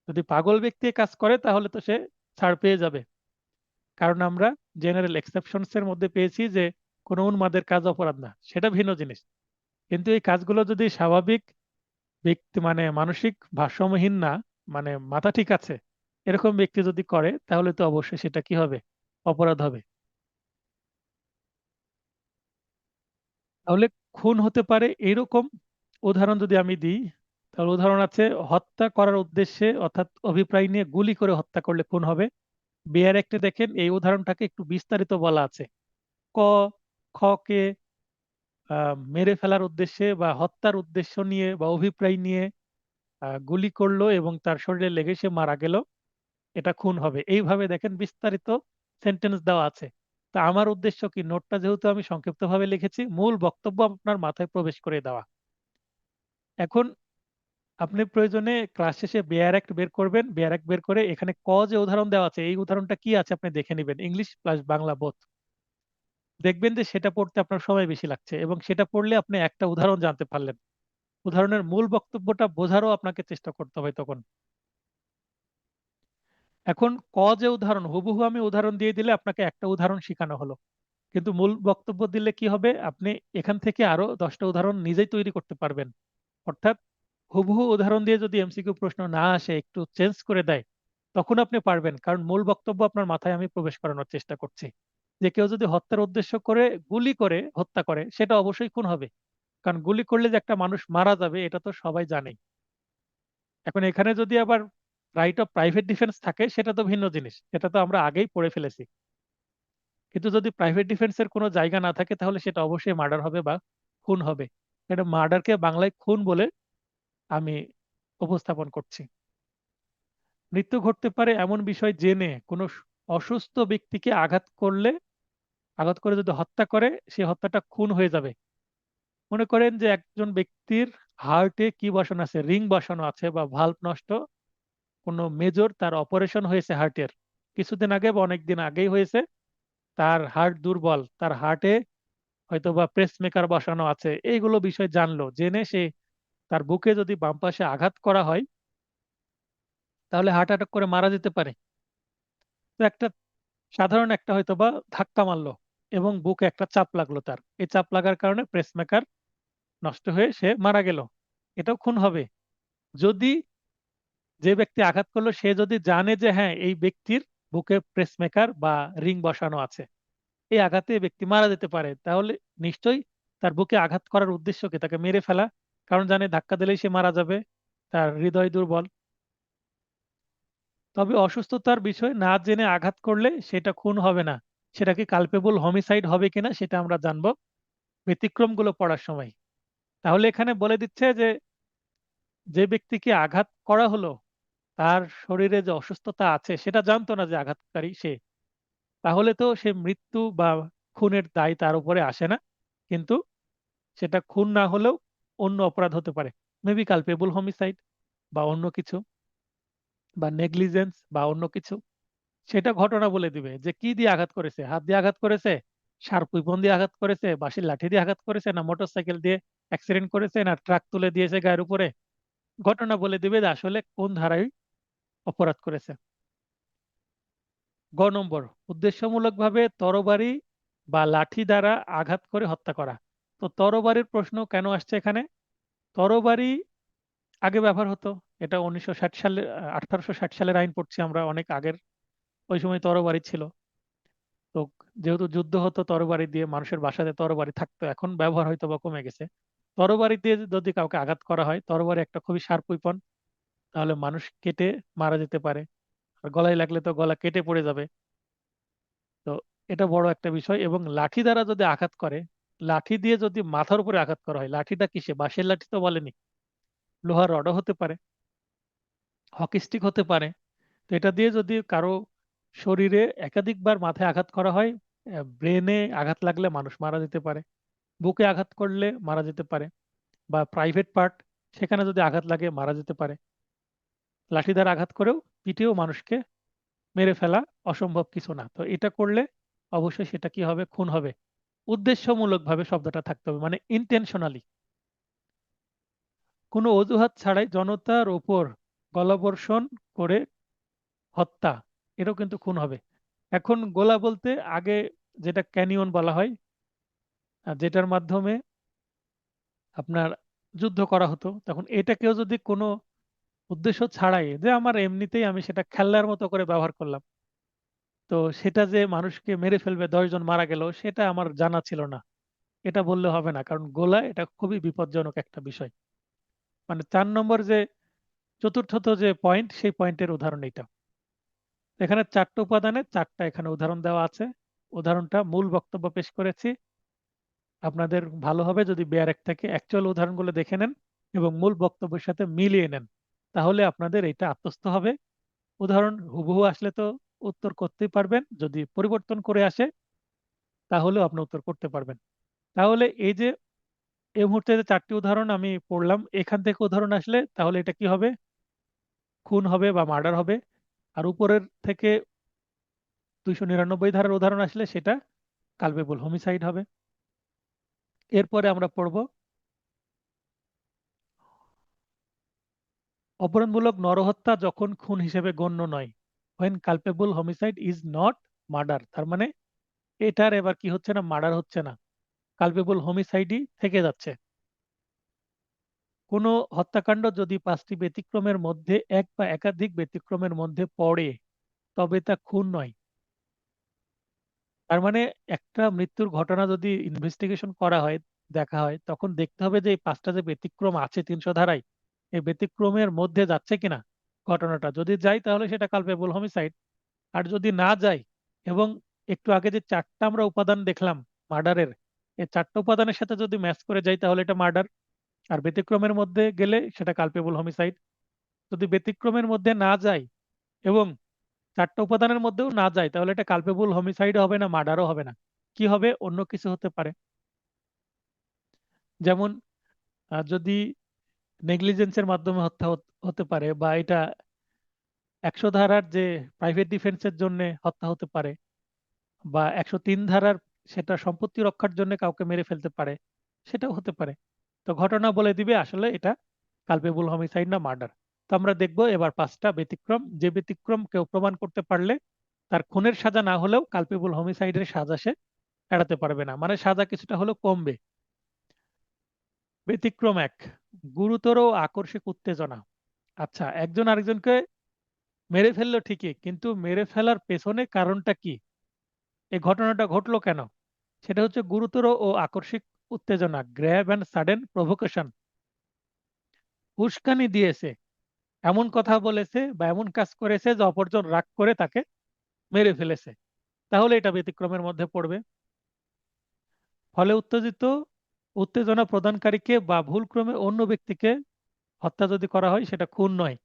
যদি পাগল ব্যক্তি এ কাজ করে তাহলে তো সে ছাড় পেয়ে যাবে। কারণ আমরা জেনারেল এক্সেপশনস এর মধ্যে পেয়েছি যে কোনো উন্মাদের কাজ অপরাধ না। সেটা ভিন্ন জিনিস। কিন্তু এই কাজগুলো যদি স্বাভাবিক ব্যক্তি মানে মানসিক ভারসাম্যহীন না, মানে মাথা ঠিক আছে, এরকম ব্যক্তি যদি করে তাহলে তো অবশ্যই সেটা কি হবে? অপরাধ হবে। তাহলে খুন হতে পারে এইরকম উদাহরণ যদি আমি দিই, তাহলে উদাহরণ আছে হত্যা করার উদ্দেশ্যে অর্থাৎ অভিপ্রায় নিয়ে গুলি করে হত্যা করলে খুন হবে। বিআর অ্যাক্টে দেখেন এই উদাহরণটাকে একটু বিস্তারিত বলা আছে। ক, খকে মেরে ফেলার উদ্দেশ্যে বা হত্যার উদ্দেশ্য নিয়ে বা অভিপ্রায় নিয়ে গুলি করলো এবং তার শরীরে লেগে সে মারা গেল, এটা খুন হবে। এইভাবে দেখেন বিস্তারিত সেন্টেন্স দেওয়া আছে। তা আমার উদ্দেশ্য কি, নোটটা যেহেতু আমি সংক্ষিপ্তভাবে লিখেছি, মূল বক্তব্য আপনার মাথায় প্রবেশ করে দেওয়া। এখন আপনি প্রয়োজনে ক্লাস শেষে বেয়ার অ্যাক্ট বের করবেন। বেয়ার অ্যাক্ট বের করে এখানে ক যে উদাহরণ দেওয়া আছে এই উদাহরণটা কি আছে আপনি দেখে নেবেন, ইংলিশ প্লাস বাংলা বোথ। দেখবেন যে সেটা পড়তে আপনার সময় বেশি লাগছে এবং সেটা পড়লে আপনি একটা উদাহরণ জানতে পারলেন। উদাহরণের মূল বক্তব্যটা বোঝারও আপনাকে চেষ্টা করতে হবে তখন। এখন ক যে উদাহরণ হুবহু আমি উদাহরণ দিয়ে দিলে আপনাকে একটা উদাহরণ শেখানো হলো। কিন্তু মূল বক্তব্য দিলে কি হবে, আপনি এখান থেকে আরো 10টা উদাহরণ নিজেই তৈরি করতে পারবেন। অর্থাৎ হুবহু উদাহরণ দিয়ে যদি এমসিকিউ প্রশ্ন না আসে, একটু চেঞ্জ করে দেয়, তখন আপনি পারবেন। কারণ মূল বক্তব্য আপনার মাথায় আমি প্রবেশ করানোর চেষ্টা করছি। যে কেউ যদি হত্যার উদ্দেশ্য করে গুলি করে হত্যা করে সেটা অবশ্যই খুন হবে। কারণ গুলি করলে যে একটা মানুষ মারা যাবে এটা তো সবাই জানে। এখন এখানে যদি আবার রাইট অফ প্রাইভেট ডিফেন্স থাকে সেটা তো ভিন্ন জিনিস। সেটা তো আমরা আগেই পড়ে ফেলেছি। কিন্তু যদি প্রাইভেট ডিফেন্সের কোনো জায়গা না থাকে তাহলে সেটা অবশ্যই মার্ডার হবে বা খুন হবে। এটা মার্ডারকে বাংলায় খুন বলে আমি উপস্থাপন করছি। মৃত্যু ঘটতে পারে এমন বিষয় জেনে কোনো অসুস্থ ব্যক্তিকে আঘাত করে যদি হত্যা করে সে হত্যাটা খুন হয়ে যাবে। মনে করেন যে একজন ব্যক্তির হার্টে কি বসানো আছে, রিং বসানো আছে বা ভালভ নষ্ট, কোনো মেজর তার অপারেশন হয়েছে হার্টের কিছুদিন আগে বা অনেক দিন আগেই হয়েছে, তার হার্ট দুর্বল, তার হার্টে হয়তো বা প্রেস মেকার বসানো আছে, এইগুলো বিষয় জানলো, জেনে সে তার বুকে যদি বাম পাশে আঘাত করা হয় তাহলে হার্ট অ্যাটাক করে মারা যেতে পারে। তো একটা সাধারণ একটা হয়তো বা ধাক্কা মারলো এবং বুকে একটা চাপ লাগলো, তার এই চাপ লাগার কারণে প্রেস মেকার নষ্ট হয়ে সে মারা গেল, এটাও খুন হবে। যদি যে ব্যক্তি আঘাত করলো সে যদি জানে যে হ্যাঁ এই ব্যক্তির বুকে প্রেস মেকার বা রিং বসানো আছে, এই আঘাতে এই ব্যক্তি মারা যেতে পারে, তাহলে নিশ্চয়ই তার বুকে আঘাত করার উদ্দেশ্য কি তাকে মেরে ফেলা। কারণ জানে ধাক্কা দিলেই সে মারা যাবে, তার হৃদয় দুর্বল। তবে অসুস্থতার বিষয় না জেনে আঘাত করলে সেটা খুন হবে না। সেটা কি কালপেবল হোমিসাইড হবে কিনা সেটা আমরা জানবো ব্যতিক্রমগুলো পড়ার সময়। তাহলে এখানে বলে দিচ্ছে যে ব্যক্তিকে আঘাত করা হলো তার শরীরে যে অসুস্থতা আছে সেটা জানতো না যে আঘাতকারী সে। তাহলে তো সে মৃত্যু বা খুনের দায় তার উপরে আসে না। কিন্তু সেটা খুন না হলেও অন্য অপরাধ হতে পারে। মেবি কালপেবল হোমিসাইড বা অন্য কিছু, বা নেগলিজেন্স বা অন্য কিছু। সেটা ঘটনা বলে দিবে যে কি দিয়ে আঘাত করেছে, হাত দিয়ে আঘাত করেছে, শার্প উইপন দিয়ে আঘাত করেছে, বাঁশের লাঠি দিয়ে আঘাত করেছে, না মোটরসাইকেল দিয়ে অ্যাক্সিডেন্ট করেছে, না ট্রাক তুলে দিয়েছে গায়ের উপরে। ঘটনা বলে দিবে যে আসলে কোন ধারায় অপরাধ করেছে। গ নম্বর, উদ্দেশ্যমূলকভাবে তরবারি বা লাঠি দ্বারা আঘাত করে হত্যা করা। তো তরবারির প্রশ্ন কেন আসছে এখানে? তরবারি আগে ব্যবহার হতো। এটা 1960 সালে 1860 সালের আইন পড়ছি আমরা, অনেক আগের। ওই সময় তরবারি ছিল। তো যেহেতু যুদ্ধ হতো তরবারি দিয়ে, মানুষের বাসাতে তরবারি থাকতো, এখন ব্যবহার হয়তো বা কমে গেছে। তরবারি দিয়ে যদি কাউকে আঘাত করা হয়, তরবারি একটা খুবই শার্প উইপন, তাহলে মানুষ কেটে মারা যেতে পারে। আর গলায় লাগলে তো গলা কেটে পড়ে যাবে। তো এটা বড় একটা বিষয়। এবং লাঠি দ্বারা যদি আঘাত করে, লাঠি দিয়ে যদি মাথার উপরে আঘাত করা হয়, লাঠিটা কিসে? বাঁশের লাঠি তো বলেনি, লোহার রডও হতে পারে, হকি স্টিক হতে পারে। তো এটা দিয়ে যদি কারো শরীরে একাধিকবার মাথায় আঘাত করা হয়, ব্রেনে আঘাত লাগলে মানুষ মারা যেতে পারে, বুকে আঘাত করলে মারা যেতে পারে, বা প্রাইভেট পার্ট সেখানে যদি আঘাত লাগে মারা যেতে পারে। লাঠি দ্বারা আঘাত করেও পিটিয়েও মানুষকে মেরে ফেলা অসম্ভব কিছু না। তো এটা করলে অবশ্যই সেটা কি হবে? খুন হবে। উদ্দেশ্যমূলকভাবে শব্দটা থাকতে হবে, মানে ইন্টেনশনালি, কোনো অজুহাত ছাড়াই জনতার উপর গলাবর্ষণ করে হত্যা, এটাও কিন্তু খুন হবে। এখন গোলা বলতে আগে যেটা ক্যানিয়ন বলা হয়, যেটার মাধ্যমে আপনার যুদ্ধ করা হতো, তখন এটাকেও যদি কোনো উদ্দেশ্য ছাড়াই, যে আমার এমনিতেই আমি সেটা খেলনার মতো করে ব্যবহার করলাম, তো সেটা যে মানুষকে মেরে ফেলবে, 10 জন মারা গেল, সেটা আমার জানা ছিল না, এটা বললে হবে না। কারণ গোলা এটা খুবই বিপজ্জনক একটা বিষয়। মানে 4 নম্বর যে চতুর্থত যে পয়েন্ট, সেই পয়েন্টের উদাহরণ এটা। এখানে 4টা উপাদানে 4টা এখানে উদাহরণ দেওয়া আছে। উদাহরণটা মূল বক্তব্য পেশ করেছি। আপনাদের ভালো হবে যদি বেয়ারেক থেকে অ্যাকচুয়াল উদাহরণগুলো দেখে নেন এবং মূল বক্তব্যের সাথে মিলিয়ে নেন। তাহলে আপনাদের এটা আত্মস্থ হবে। উদাহরণ হুবহু আসলে তো উত্তর করতেই পারবেন, যদি পরিবর্তন করে আসে তাহলেও আপনি উত্তর করতে পারবেন। তাহলে এই যে এই মুহূর্তে যে 4টি উদাহরণ আমি পড়লাম, এখান থেকে উদাহরণ আসলে তাহলে এটা কি হবে? খুন হবে বা মার্ডার হবে। আর উপরের থেকে 299 ধারার উদাহরণ আসলে সেটা কালপেবল হোমিসাইড হবে। এরপরে আমরা পড়ব অপরাধমূলক নরহত্যা যখন খুন হিসেবে গণ্য নয়, when culpable homicide is not murder। তার মানে এটার এবার কি হচ্ছে না? মার্ডার হচ্ছে না, কালপেবল হোমিসাইডই থেকে যাচ্ছে। কোনো হত্যাকাণ্ড যদি 5টি ব্যতিক্রমের মধ্যে এক বা একাধিক ব্যতিক্রমের মধ্যে পড়ে, তবে তা খুন নয়। তার মানে একটা মৃত্যুর ঘটনা যদি ইনভেস্টিগেশন করা হয়, দেখা হয়, তখন দেখতে হবে যে এই 5টা যে ব্যতিক্রম আছে 300 ধারায়, এই ব্যতিক্রমের মধ্যে যাচ্ছে কিনা ঘটনাটা। যদি যায় তাহলে সেটা কালপেবল হোমিসাইড। আর যদি না যায়, এবং একটু আগে যে 4টা আমরা উপাদান দেখলাম মার্ডারের, এই 4টা উপাদানের সাথে যদি ম্যাচ করে যায় তাহলে এটা মার্ডার। আর ব্যতিক্রমের মধ্যে গেলে সেটা কালপেবল হোমিসাইড। যদি ব্যতিক্রমের মধ্যে না যায় এবং 4টা উপাদানের মধ্যেও না যায়, তাহলে এটা কালপেবল হোমিসাইডও হবে না, মার্ডারও হবে না। কি হবে? অন্য কিছু হতে পারে। যেমন যদি নেগলিজেন্সের মাধ্যমে হত্যা হতে পারে, বা এটা 100 ধারার যে প্রাইভেট ডিফেন্সের জন্য হত্যা হতে পারে, বা 103 ধারার সেটা সম্পত্তি রক্ষার জন্য কাউকে মেরে ফেলতে পারে, সেটাও হতে পারে। তো ঘটনা বলে দিবে আসলে এটা কালপেবল হোমিসাইড না মার্ডার। তো আমরা দেখব এবার 5টা ব্যতিক্রম, যে ব্যতিক্রম কেউ প্রমাণ করতে পারলে তার খুনের সাজা না হলেও কালপেবল হোমিসাইডের সাজা সে এড়াতে পারবে না, মানে সাজা কিছুটা হলেও কমবে। ব্যতিক্রম 1, গুরুতর ও আকস্মিক উত্তেজনা। আচ্ছা, একজন আরেকজনকে মেরে ফেললো ঠিকই, কিন্তু মেরে ফেলার পেছনে কারণটা কি? এই ঘটনাটা ঘটলো কেন? সেটা হচ্ছে গুরুতর ও আকস্মিক উত্তেজনা, গ্র্যাব অ্যান্ড সাডেন প্রভোকেশন। উস্কানি দিয়েছে, এমন কথা বলেছে বা এমন কাজ করেছে যে অপরজন রাগ করে তাকে মেরে ফেলেছে, তাহলে এটা ব্যতিক্রমের মধ্যে পড়বে। ফলে উত্তেজিত উত্তেজনা প্রদানকারীকে বা ভুলক্রমে অন্য ব্যক্তিকে হত্যা যদি করা হয় সেটা খুন নয়,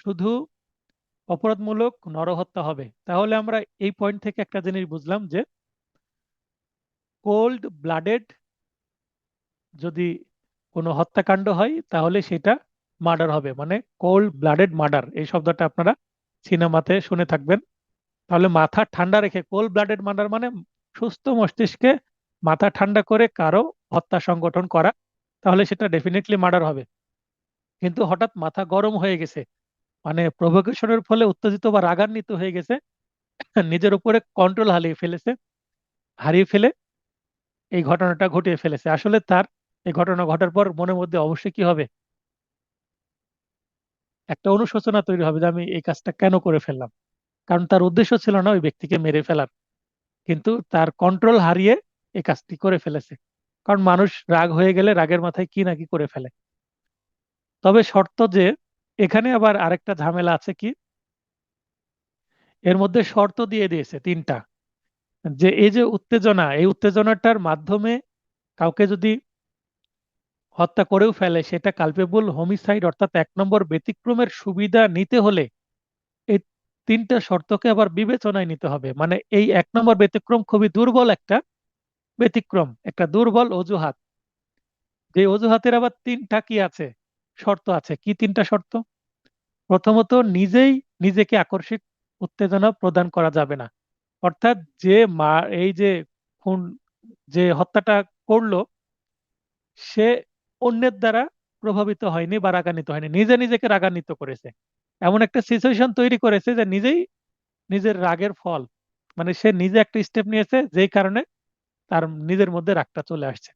শুধু অপরাধমূলক নরহত্যা হবে। তাহলে আমরা এই পয়েন্ট থেকে একটা জিনিস বুঝলাম যে কোল্ড ব্লাডেড যদি কোনো হত্যাকাণ্ড হয় তাহলে সেটা মার্ডার হবে, মানে কোল্ড ব্লাডেড মার্ডার, এই শব্দটা আপনারা সিনেমাতে শুনে থাকবেন। তাহলে মাথা ঠান্ডা রেখে, কোল্ড ব্লাডেড মার্ডার মানে সুস্থ মস্তিষ্কে মাথা ঠান্ডা করে কারো হত্যা সংগঠন করা, তাহলে সেটা ডেফিনেটলি মার্ডার হবে। কিন্তু হঠাৎ মাথা গরম হয়ে গেছে, মানে প্রভোকেশনের ফলে উত্তেজিত বা রাগান্বিত হয়ে গেছে, নিজের উপরে কন্ট্রোল হারিয়ে ফেলে এই ঘটনাটা ঘটিয়ে ফেলেছে। আসলে তার এই ঘটনা ঘটার পর মনের মধ্যে অবশ্যই কি হবে, একটা অনুশোচনা তৈরি হবে যে আমি এই কাজটা কেন করে ফেললাম। কারণ তার উদ্দেশ্য ছিল না ওই ব্যক্তিকে মেরে ফেলার, কিন্তু তার কন্ট্রোল হারিয়ে এই কাজটি করে ফেলেছে। কারণ মানুষ রাগ হয়ে গেলে রাগের মাথায় কি না কি করে ফেলে। তবে শর্ত যে, এখানে আবার আরেকটা ঝামেলা আছে কি, এর মধ্যে শর্ত দিয়ে দিয়েছে তিনটা, যে এই যে উত্তেজনা, এই উত্তেজনাটার মাধ্যমে কাউকে যদি হত্যা করেও ফেলে সেটা কালপেবল হোমিসাইড, অর্থাৎ 1 নম্বর ব্যতিক্রমের সুবিধা নিতে হলে এই তিনটা শর্তকে আবার বিবেচনায় নিতে হবে। মানে এই 1 নম্বর ব্যতিক্রম খুবই দুর্বল একটা ব্যতিক্রম, একটা দুর্বল অজুহাত। যে অজুহাতের আবার তিনটা কি আছে, শর্ত আছে। কি তিনটা শর্ত? প্রথমত, নিজেই নিজেকে আকস্মিক উত্তেজনা প্রদান করা যাবে না। অর্থাৎ যে এই যে খুন, যে হত্যাটা করলো, সে অন্যের দ্বারা প্রভাবিত হয়নি বা রাগান্বিত হয়নি, নিজে নিজেকে রাগান্বিত করেছে। এমন একটা সিচুয়েশন তৈরি করেছে যে নিজেই নিজের রাগের ফল, মানে সে নিজে একটা স্টেপ নিয়েছে যেই কারণে তার নিজের মধ্যে রাগটা চলে আসছে।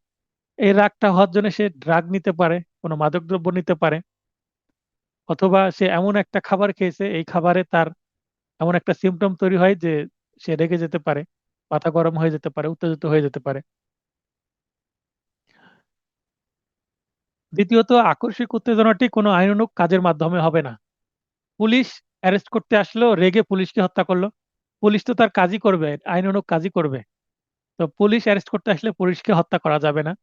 এই রাগটা হওয়ার জন্য সে ড্রাগ নিতে পারে, কোনো মাদকদ্রব্য নিতে পারে, অথবা সে এমন একটা খাবার খেয়েছে, এই খাবারে তার এমন একটা সিমটম তৈরি হয় যে সে রেগে যেতে পারে, মাথা গরম হয়ে যেতে পারে, উত্তেজিত হয়ে যেতে পারে। দ্বিতীয়ত, আকস্মিক উত্তেজনাটি কোনো আইনানুগ কাজের মাধ্যমে হবে না। পুলিশ অ্যারেস্ট করতে আসলো, রেগে পুলিশকে হত্যা করলো, পুলিশ তো তার কাজই করবে, আইনানুগ কাজই করবে। তো পুলিশ অ্যারেস্ট করতে আসলে পুলিশকে হত্যা করা যাবে না,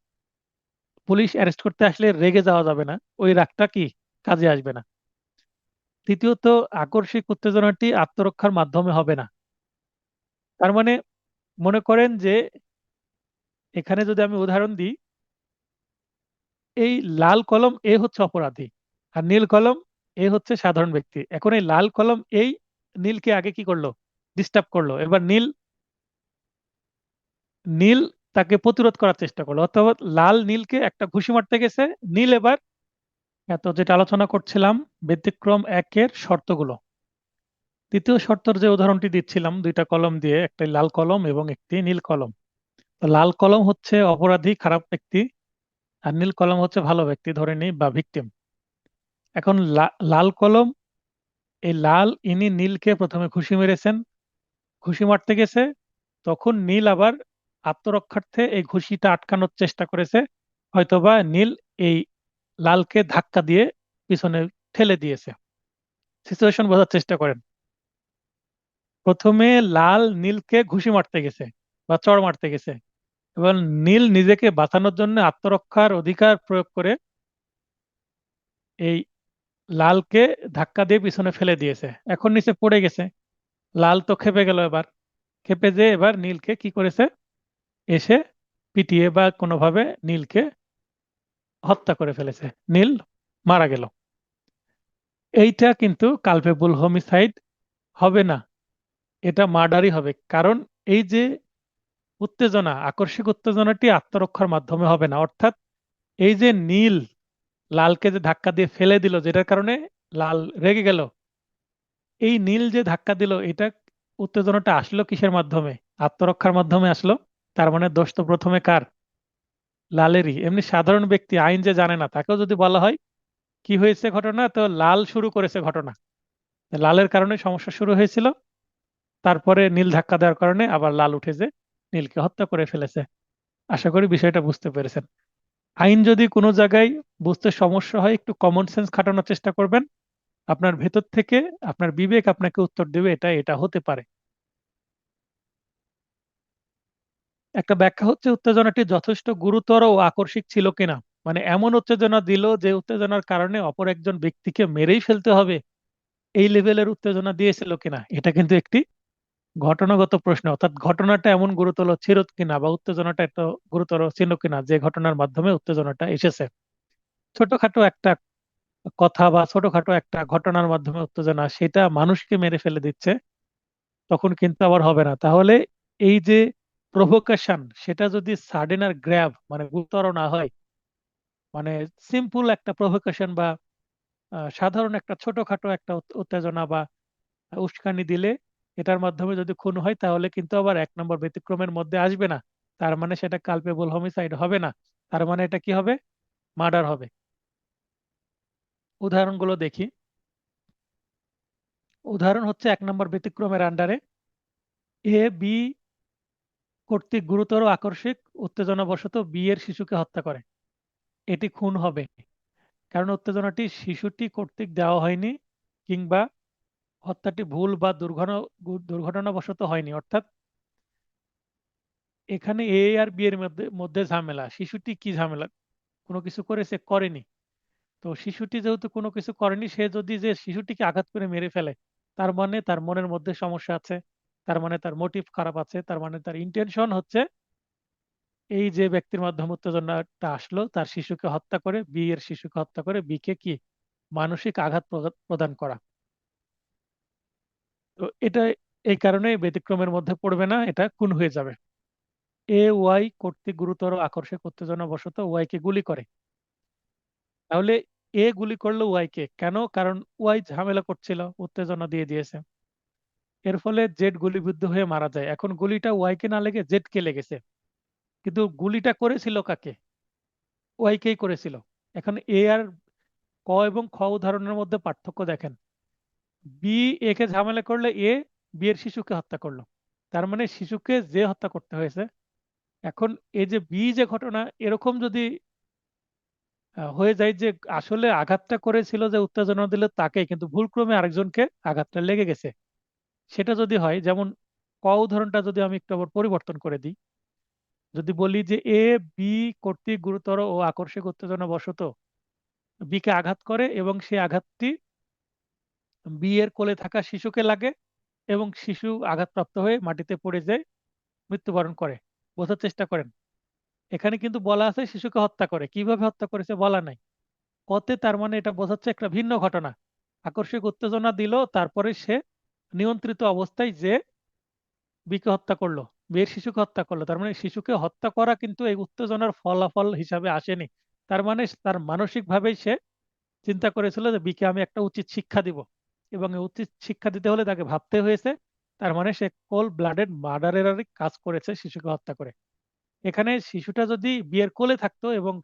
পুলিশ অ্যারেস্ট করতে আসলে রেগে যাওয়া যাবে না, ওই রাগটা কি কাজে আসবে না। তৃতীয়ত, আকস্মিক উত্তেজনাটি আত্মরক্ষার মাধ্যমে হবে না। তার মানে মনে করেন যে, এখানে যদি আমি উদাহরণ দিই, এই লাল কলম এ হচ্ছে অপরাধী, আর নীল কলম এ হচ্ছে সাধারণ ব্যক্তি। এখন এই লাল কলম এই নীলকে আগে কি করলো, ডিস্টার্ব করলো। এবার নীল নীল তাকে প্রতিরোধ করার চেষ্টা করলো, অথবা লাল নীলকে একটা ঘুষি মারতে গেছে। নীল এবার, এত যেটা আলোচনা করছিলাম ব্যতিক্রম একের শর্তগুলো, তৃতীয় শর্তের যে উদাহরণটি দিচ্ছিলাম, দুইটা কলম দিয়ে, একটা লাল কলম এবং একটি নীল কলম। তো লাল কলম হচ্ছে অপরাধী, খারাপ ব্যক্তি, আর নীল কলম হচ্ছে ভালো ব্যক্তি ধরে নিই, বা ভিকটিম। এখন লাল কলম, এই লাল ইনি নীলকে প্রথমে ঘুষি মেরেছেন, ঘুষি মারতে গেছে, তখন নীল আবার আত্মরক্ষার্থে এই ঘুষিটা আটকানোর চেষ্টা করেছে। হয়তোবা নীল এই লালকে ধাক্কা দিয়ে পিছনে ঠেলে দিয়েছে। সিচুয়েশন বোঝার চেষ্টা করেন। প্রথমে লাল নীলকে ঘুষি মারতে গেছে বা চড় মারতে গেছে, এবং নীল নিজেকে বাঁচানোর জন্য আত্মরক্ষার অধিকার প্রয়োগ করে এই লালকে ধাক্কা দিয়ে পিছনে ফেলে দিয়েছে, এখন নিচে পড়ে গেছে। লাল তো খেপে গেল, এবার খেপে যে এবার নীলকে কি করেছে, এসে পিটিয়ে বা কোনোভাবে নীলকে হত্যা করে ফেলেছে, নীল মারা গেল। এইটা কিন্তু কালপেবল হোমিসাইড হবে না, এটা মার্ডারই হবে। কারণ এই যে উত্তেজনা, আকস্মিক উত্তেজনাটি আত্মরক্ষার মাধ্যমে হবে না। অর্থাৎ এই যে নীল লালকে যে ধাক্কা দিয়ে ফেলে দিল, যেটার কারণে লাল রেগে গেল, এই নীল যে ধাক্কা দিল, এটা উত্তেজনাটা আসলো কিসের মাধ্যমে, আত্মরক্ষার মাধ্যমে আসলো। তার মানে দোষ তো প্রথমে কার, লালেরই। এমনি সাধারণ ব্যক্তি, আইন যে জানে না, তাকেও যদি বলা হয় কি হয়েছে ঘটনা, তো লাল শুরু করেছে ঘটনা, লালের কারণে সমস্যা শুরু হয়েছিল, তারপরে নীল ধাক্কা দেওয়ার কারণে আবার লাল উঠে যে নীলকে হত্যা করে ফেলেছে। আশা করি বিষয়টা বুঝতে পেরেছেন। আইন যদি কোনো জায়গায় বুঝতে সমস্যা হয়, একটু কমন সেন্স খাটানোর চেষ্টা করবেন। আপনার ভেতর থেকে আপনার বিবেক আপনাকে উত্তর দেবে এটা এটা হতে পারে। একটা ব্যাখ্যা হচ্ছে উত্তেজনাটি যথেষ্ট গুরুতর ও আকস্মিক ছিল কিনা, মানে এমন উত্তেজনা দিল যে উত্তেজনার কারণে অপর একজন ব্যক্তিকে মেরেই ফেলতে হবে, এই লেভেলের উত্তেজনা দিয়েছিল কিনা। এটা কিন্তু একটি ঘটনাগত প্রশ্ন, অর্থাৎ ঘটনাটা এমন গুরুতর ছিল কিনা বা উত্তেজনাটা এত গুরুতর ছিল কিনা যে ঘটনার মাধ্যমে উত্তেজনাটা এসেছে। ছোটখাটো একটা কথা বা ছোটখাটো একটা ঘটনার মাধ্যমে উত্তেজনা সেটা মানুষকে মেরে ফেলে দিচ্ছে, তখন কিন্তু আবার হবে না। তাহলে এই যে প্রভোকেশন, সেটা যদি সাডেন আর গ্র্যাব মানে গুরুতর না হয়, মানে সিম্পল একটা প্রভোকেশন বা সাধারণ একটা ছোটখাটো একটা উত্তেজনা বা উস্কানি দিলে এটার মাধ্যমে যদি খুন হয়, তাহলে কিন্তু আবার 1 নম্বর ব্যতিক্রমের মধ্যে আসবে না। তার মানে সেটা কালপেবল হোমিসাইড হবে না, তার মানে এটা কি হবে, মার্ডার হবে। উদাহরণগুলো দেখি। উদাহরণ হচ্ছে 1 নম্বর ব্যতিক্রমের আন্ডারে এ বি কর্তৃক গুরুতর আকস্মিক উত্তেজনাবশত বি এর শিশুকে হত্যা করে, এটি খুন হবে, কারণ উত্তেজনাটি শিশুটি কর্তৃক দেওয়া হয়নি কিংবা হত্যাটি ভুল বা দুর্ঘটনাবশত হয়নি। অর্থাৎ এখানে এ আর বি এর মধ্যে মধ্যে ঝামেলা, শিশুটি কি ঝামেলা, কোনো কিছু করেছে, করেনি। তো শিশুটি যেহেতু কোনো কিছু করেনি, সে যদি যে শিশুটিকে আঘাত করে মেরে ফেলে, তার মানে তার মনের মধ্যে সমস্যা আছে, তার মানে তার মোটিভ খারাপ আছে, তার মানে তার ইন্টেনশন হচ্ছে এই যে ব্যক্তির মাধ্যমে উত্তেজনাটা আসলো তার শিশুকে হত্যা করে, বি এর শিশুকে হত্যা করে বি কে কি মানসিক আঘাত প্রদান করা। তো এটা এই কারণে ব্যতিক্রমের মধ্যে পড়বে না, এটা খুন হয়ে যাবে। এ ওয়াই কর্তৃক গুরুতর আকস্মিক উত্তেজনা বশত ওয়াই কে গুলি করে, তাহলে এ গুলি করলো ওয়াই কে কেন, কারণ ওয়াই ঝামেলা করছিল, উত্তেজনা দিয়ে দিয়েছে। এর ফলে জেড গুলিবিদ্ধ হয়ে মারা যায়। এখন গুলিটা ওয়াই কে না লেগে জেড কে লেগেছে, কিন্তু গুলিটা করেছিল কাকে, ওয়াই কেই করেছিল। এখন এ আর ক এবং খ উদাহরণের মধ্যে পার্থক্য দেখেন। বি এ কে ঝামেলা করলে এ বি এর শিশুকে হত্যা করলো, তার মানে শিশুকে যে হত্যা করতে হয়েছে। এখন এই যে বি যে ঘটনা, এরকম যদি হয়ে যায় যে আসলে আঘাতটা করেছিল যে উত্তেজনা দিল তাকে, কিন্তু ভুলক্রমে আরেকজনকে আঘাতটা লেগে গেছে, সেটা যদি হয়, যেমন ক উদাহরণটা যদি আমি একটু আবার পরিবর্তন করে দিই, যদি বলি যে এ বি কর্তৃক গুরুতর ও আকস্মিক উত্তেজনা বশত বি কে আঘাত করে এবং সেই আঘাতটি বি এর কোলে থাকা শিশুকে লাগে এবং শিশু আঘাতপ্রাপ্ত হয়ে মাটিতে পড়ে যায়, মৃত্যুবরণ করে। বোঝার চেষ্টা করেন, এখানে কিন্তু বলা আছে শিশুকে হত্যা করে, কিভাবে হত্যা করেছে বলা নাই। কতে তার মানে এটা বোঝাচ্ছে একটা ভিন্ন ঘটনা, আকস্মিক উত্তেজনা দিল, তারপরে সে নিয়ন্ত্রিত অবস্থায় যে বিকে হত্যা করলো, বিয়ের শিশুকে হত্যা করলো, তার মানে শিশুকে হত্যা করা কিন্তু এই উত্তেজনার ফলাফল হিসাবে আসেনি। তার মানে তার মানসিক ভাবেই সে চিন্তা করেছিল যে বিকে আমি একটা উচিত শিক্ষা দিব, এবং এই উচিত শিক্ষা দিতে হলে তাকে ভাবতে হয়েছে। তার মানে সে কোল ব্লাডেড মার্ডারের কাজ করেছে শিশুকে হত্যা করে। এখানে শিশুটা যদি বিয়ের কোলে থাকতো এবং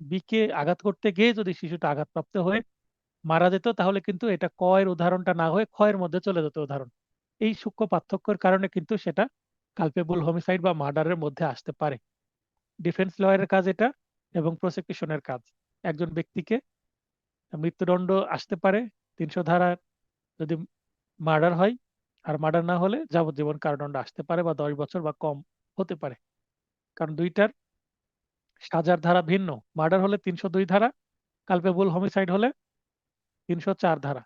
বিকে আঘাত করতে গিয়ে যদি শিশুটা আঘাতপ্রাপ্ত হয়ে মারা যেত, তাহলে কিন্তু এটা ক এর উদাহরণটা না হয়ে খ এর মধ্যে চলে যেত উদাহরণ। এই সূক্ষ্ম পার্থক্যের কারণে কিন্তু সেটা কালপেবল হোমিসাইড বা মার্ডারের মধ্যে আসতে পারে। ডিফেন্স লয়ারের কাজ এটা, এবং প্রসিকিউশনের কাজ। একজন ব্যক্তিকে মৃত্যুদণ্ড আসতে পারে 300 ধারা যদি মার্ডার হয়, আর মার্ডার না হলে যাবজ্জীবন কারাদণ্ড আসতে পারে বা 10 বছর বা কম হতে পারে, কারণ দুইটার সাজার ধারা ভিন্ন। মার্ডার হলে 302 ধারা, কালপেবল হোমিসাইড হলে 304 ধারা।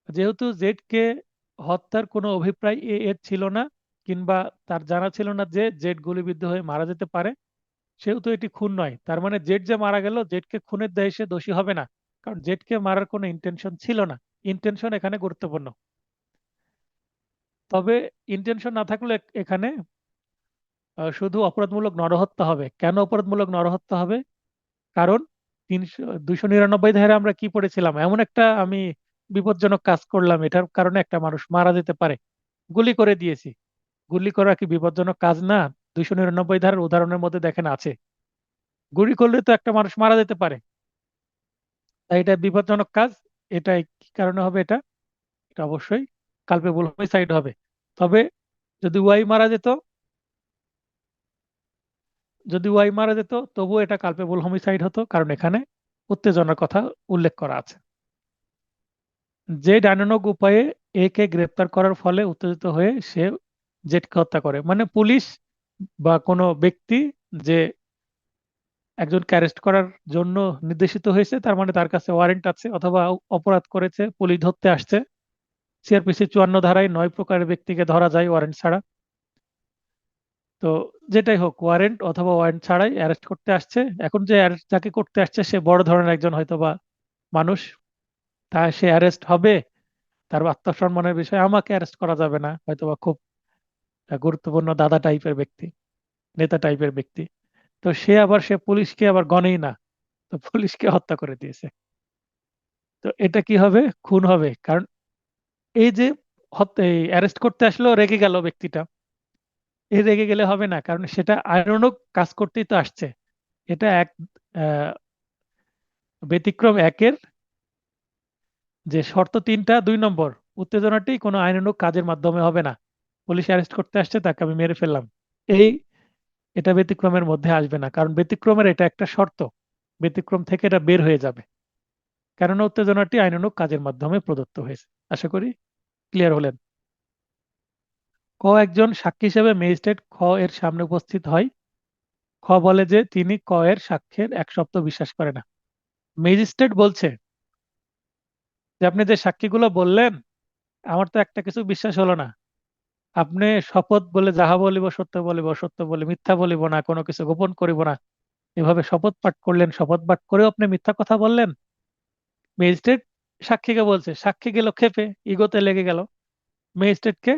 যেহেতু জেড কে হত্যার কোনো অভিপ্রায় এ এর ছিল না, কিংবা তার জানা ছিল না যে জেড গুলিবিদ্ধ হয়ে মারা যেতে পারে, সেহেতু এটি খুন নয়। তার মানে জেড যে মারা গেল, জেডকে খুনের দায়ে সে দোষী হবে না, কারণ জেডকে মারার কোনো ইন্টেনশন ছিল না। ইন্টেনশন এখানে গুরুত্বপূর্ণ। তবে ইন্টেনশন না থাকলে এখানে শুধু অপরাধমূলক নরহত্যা হবে। কেন অপরাধমূলক নরহত্যা হবে? কারণ 299 ধারা আমরা কি পড়েছিলাম, এমন একটা আমি বিপজ্জনক কাজ করলাম, এটার কারণে একটা মানুষ মারা যেতে পারে, গুলি করে দিয়েছি। গুলি করা কি বিপজ্জনক কাজ না? 299 ধারার উদাহরণের মধ্যে দেখেন আছে, গুলি করলে তো একটা মানুষ মারা যেতে পারে, তাই এটা বিপজ্জনক কাজ। এটাই কি কারণে হবে এটা? এটা অবশ্যই কালপেবল হোমিসাইড হবে। তবে যদি ওয়াই মারা যেত, যদি ওয়াই মারা যেত তবুও এটা কালপেবল হোমিসাইড হতো, কারণ এখানে উত্তেজনার কথা উল্লেখ করা আছে। যে ডাইনামিক উপায়ে এ কে গ্রেপ্তার করার ফলে উত্তেজিত হয়ে সে জেডকে হত্যা করে, মানে পুলিশ বা কোনো ব্যক্তি যে একজনকে অ্যারেস্ট করার জন্য নির্দেশিত হয়েছে, তার মানে তার কাছে ওয়ারেন্ট আছে, অথবা অপরাধ করেছে, পুলিশ ধরতে আসছে। সিআরপিসি 54 ধারায় 9 প্রকারের ব্যক্তিকে ধরা যায় ওয়ারেন্ট ছাড়া। তো যেটাই হোক, ওয়ারেন্ট অথবা ওয়ারেন্ট ছাড়াই অ্যারেস্ট করতে আসছে। এখন যে অ্যারেস্ট যাকে করতে আসছে সে বড় ধরনের একজন হয়তোবা মানুষ, তা সে অ্যারেস্ট হবে, তার আত্মসম্মানের বিষয়, আমাকে অ্যারেস্ট করা যাবে না, হয়তোবা খুব গুরুত্বপূর্ণ দাদা টাইপের ব্যক্তি, নেতা টাইপের ব্যক্তি। তো সে পুলিশকে আবার গণেই না, তো পুলিশকে হত্যা করে দিয়েছে। তো এটা কি হবে? খুন হবে। কারণ এই যে অ্যারেস্ট করতে আসলো, রেগে গেল ব্যক্তিটা, এই রেগে গেলে হবে না, কারণ সেটা আইনানুগ কাজ করতেই তো আসছে। এটা এক আহ, ব্যতিক্রম একের যে শর্ত তিনটা, 2 নম্বর, উত্তেজনাটি কোনো আইনানুগ কাজের মাধ্যমে হবে না। পুলিশ অ্যারেস্ট করতে আসছে, তাকে আমি মেরে ফেললাম, এই এটা ব্যতিক্রমের মধ্যে আসবে না, কারণ ব্যতিক্রমের এটা একটা শর্ত, ব্যতিক্রম থেকে এটা বের হয়ে যাবে, কেননা উত্তেজনাটি আইনানুগ কাজের মাধ্যমে প্রদত্ত হয়েছে। আশা করি ক্লিয়ার হলেন। ক, একজন সাক্ষী হিসেবে ম্যাজিস্ট্রেট খ এর সামনে উপস্থিত হয়। খ বলে যে তিনি ক এর সাক্ষ্যের এক সপ্তাহ বিশ্বাস করে না। ম্যাজিস্ট্রেট বলছে যে আপনি যে সাক্ষীগুলো বললেন, আমার তো একটা কিছু বিশ্বাস হলো না। আপনি শপথ বলে যাহা বলিব সত্য বলিব, সত্য বলে মিথ্যা বলিব না, কোনো কিছু গোপন করিব না, এভাবে শপথ পাঠ করলেন, শপথ পাঠ করেও আপনি মিথ্যা কথা বললেন। ম্যাজিস্ট্রেট সাক্ষীকে বলছে, সাক্ষী গেল ক্ষেপে, ইগোতে লেগে গেল, ম্যাজিস্ট্রেটকে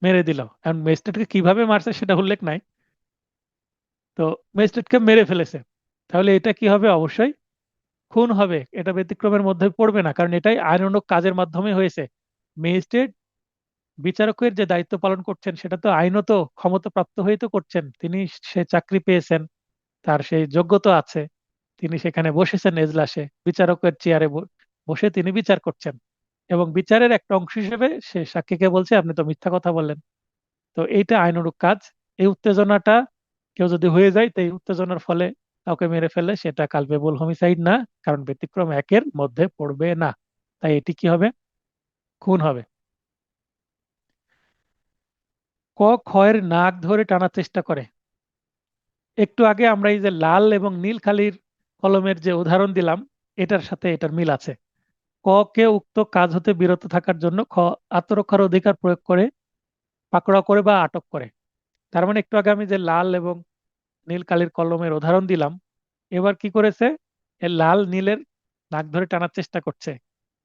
মেরে দিল। কারণ ম্যাজিস্ট্রেটকে কিভাবে মারছে সেটা উল্লেখ নাই, তো ম্যাজিস্ট্রেটকে মেরে ফেলেছে। তাহলে এটা কি হবে? অবশ্যই খুন হবে, এটা ব্যতিক্রমের মধ্যে পড়বে না, কারণ এটাই আইনানুগ কাজের মাধ্যমে হয়েছে। ম্যাজিস্ট্রেট বিচারকের যে দায়িত্ব পালন করছেন সেটা তো আইনত ক্ষমতাপ্রাপ্ত হয়ে তো করছেন, তিনি সে চাকরি পেয়েছেন, তার সেই যোগ্যতা আছে, তিনি সেখানে বসেছেন এজলাসে, বিচারকের চেয়ারে বসে তিনি বিচার করছেন, এবং বিচারের একটা অংশ হিসেবে সে সাক্ষীকে বলছে আপনি তো মিথ্যা কথা বললেন। তো এইটা আইনানুগ কাজ। এই উত্তেজনাটা কেউ যদি হয়ে যায়, তো এই উত্তেজনার ফলে কাউকে মেরে ফেলে, সেটা কালপেবল হোমিসাইড না, কারণ ব্যতিক্রম একের মধ্যে পড়বে না। তাই এটি কি হবে? খুন হবে। ক, খয়ের নাক ধরে টানার চেষ্টা করে। একটু আগে আমরা এই যে লাল এবং নীল কালির কলমের যে উদাহরণ দিলাম, এটার সাথে এটার মিল আছে। ক কে উক্ত কাজ হতে বিরত থাকার জন্য খ আত্মরক্ষার অধিকার প্রয়োগ করে, পাকড়াও করে বা আটক করে। তার মানে একটু আগে আমি যে লাল এবং নীল কালির কলমের উদাহরণ দিলাম, এবার কি করেছে? এ লাল নীলের নাক ধরে টানার চেষ্টা করছে।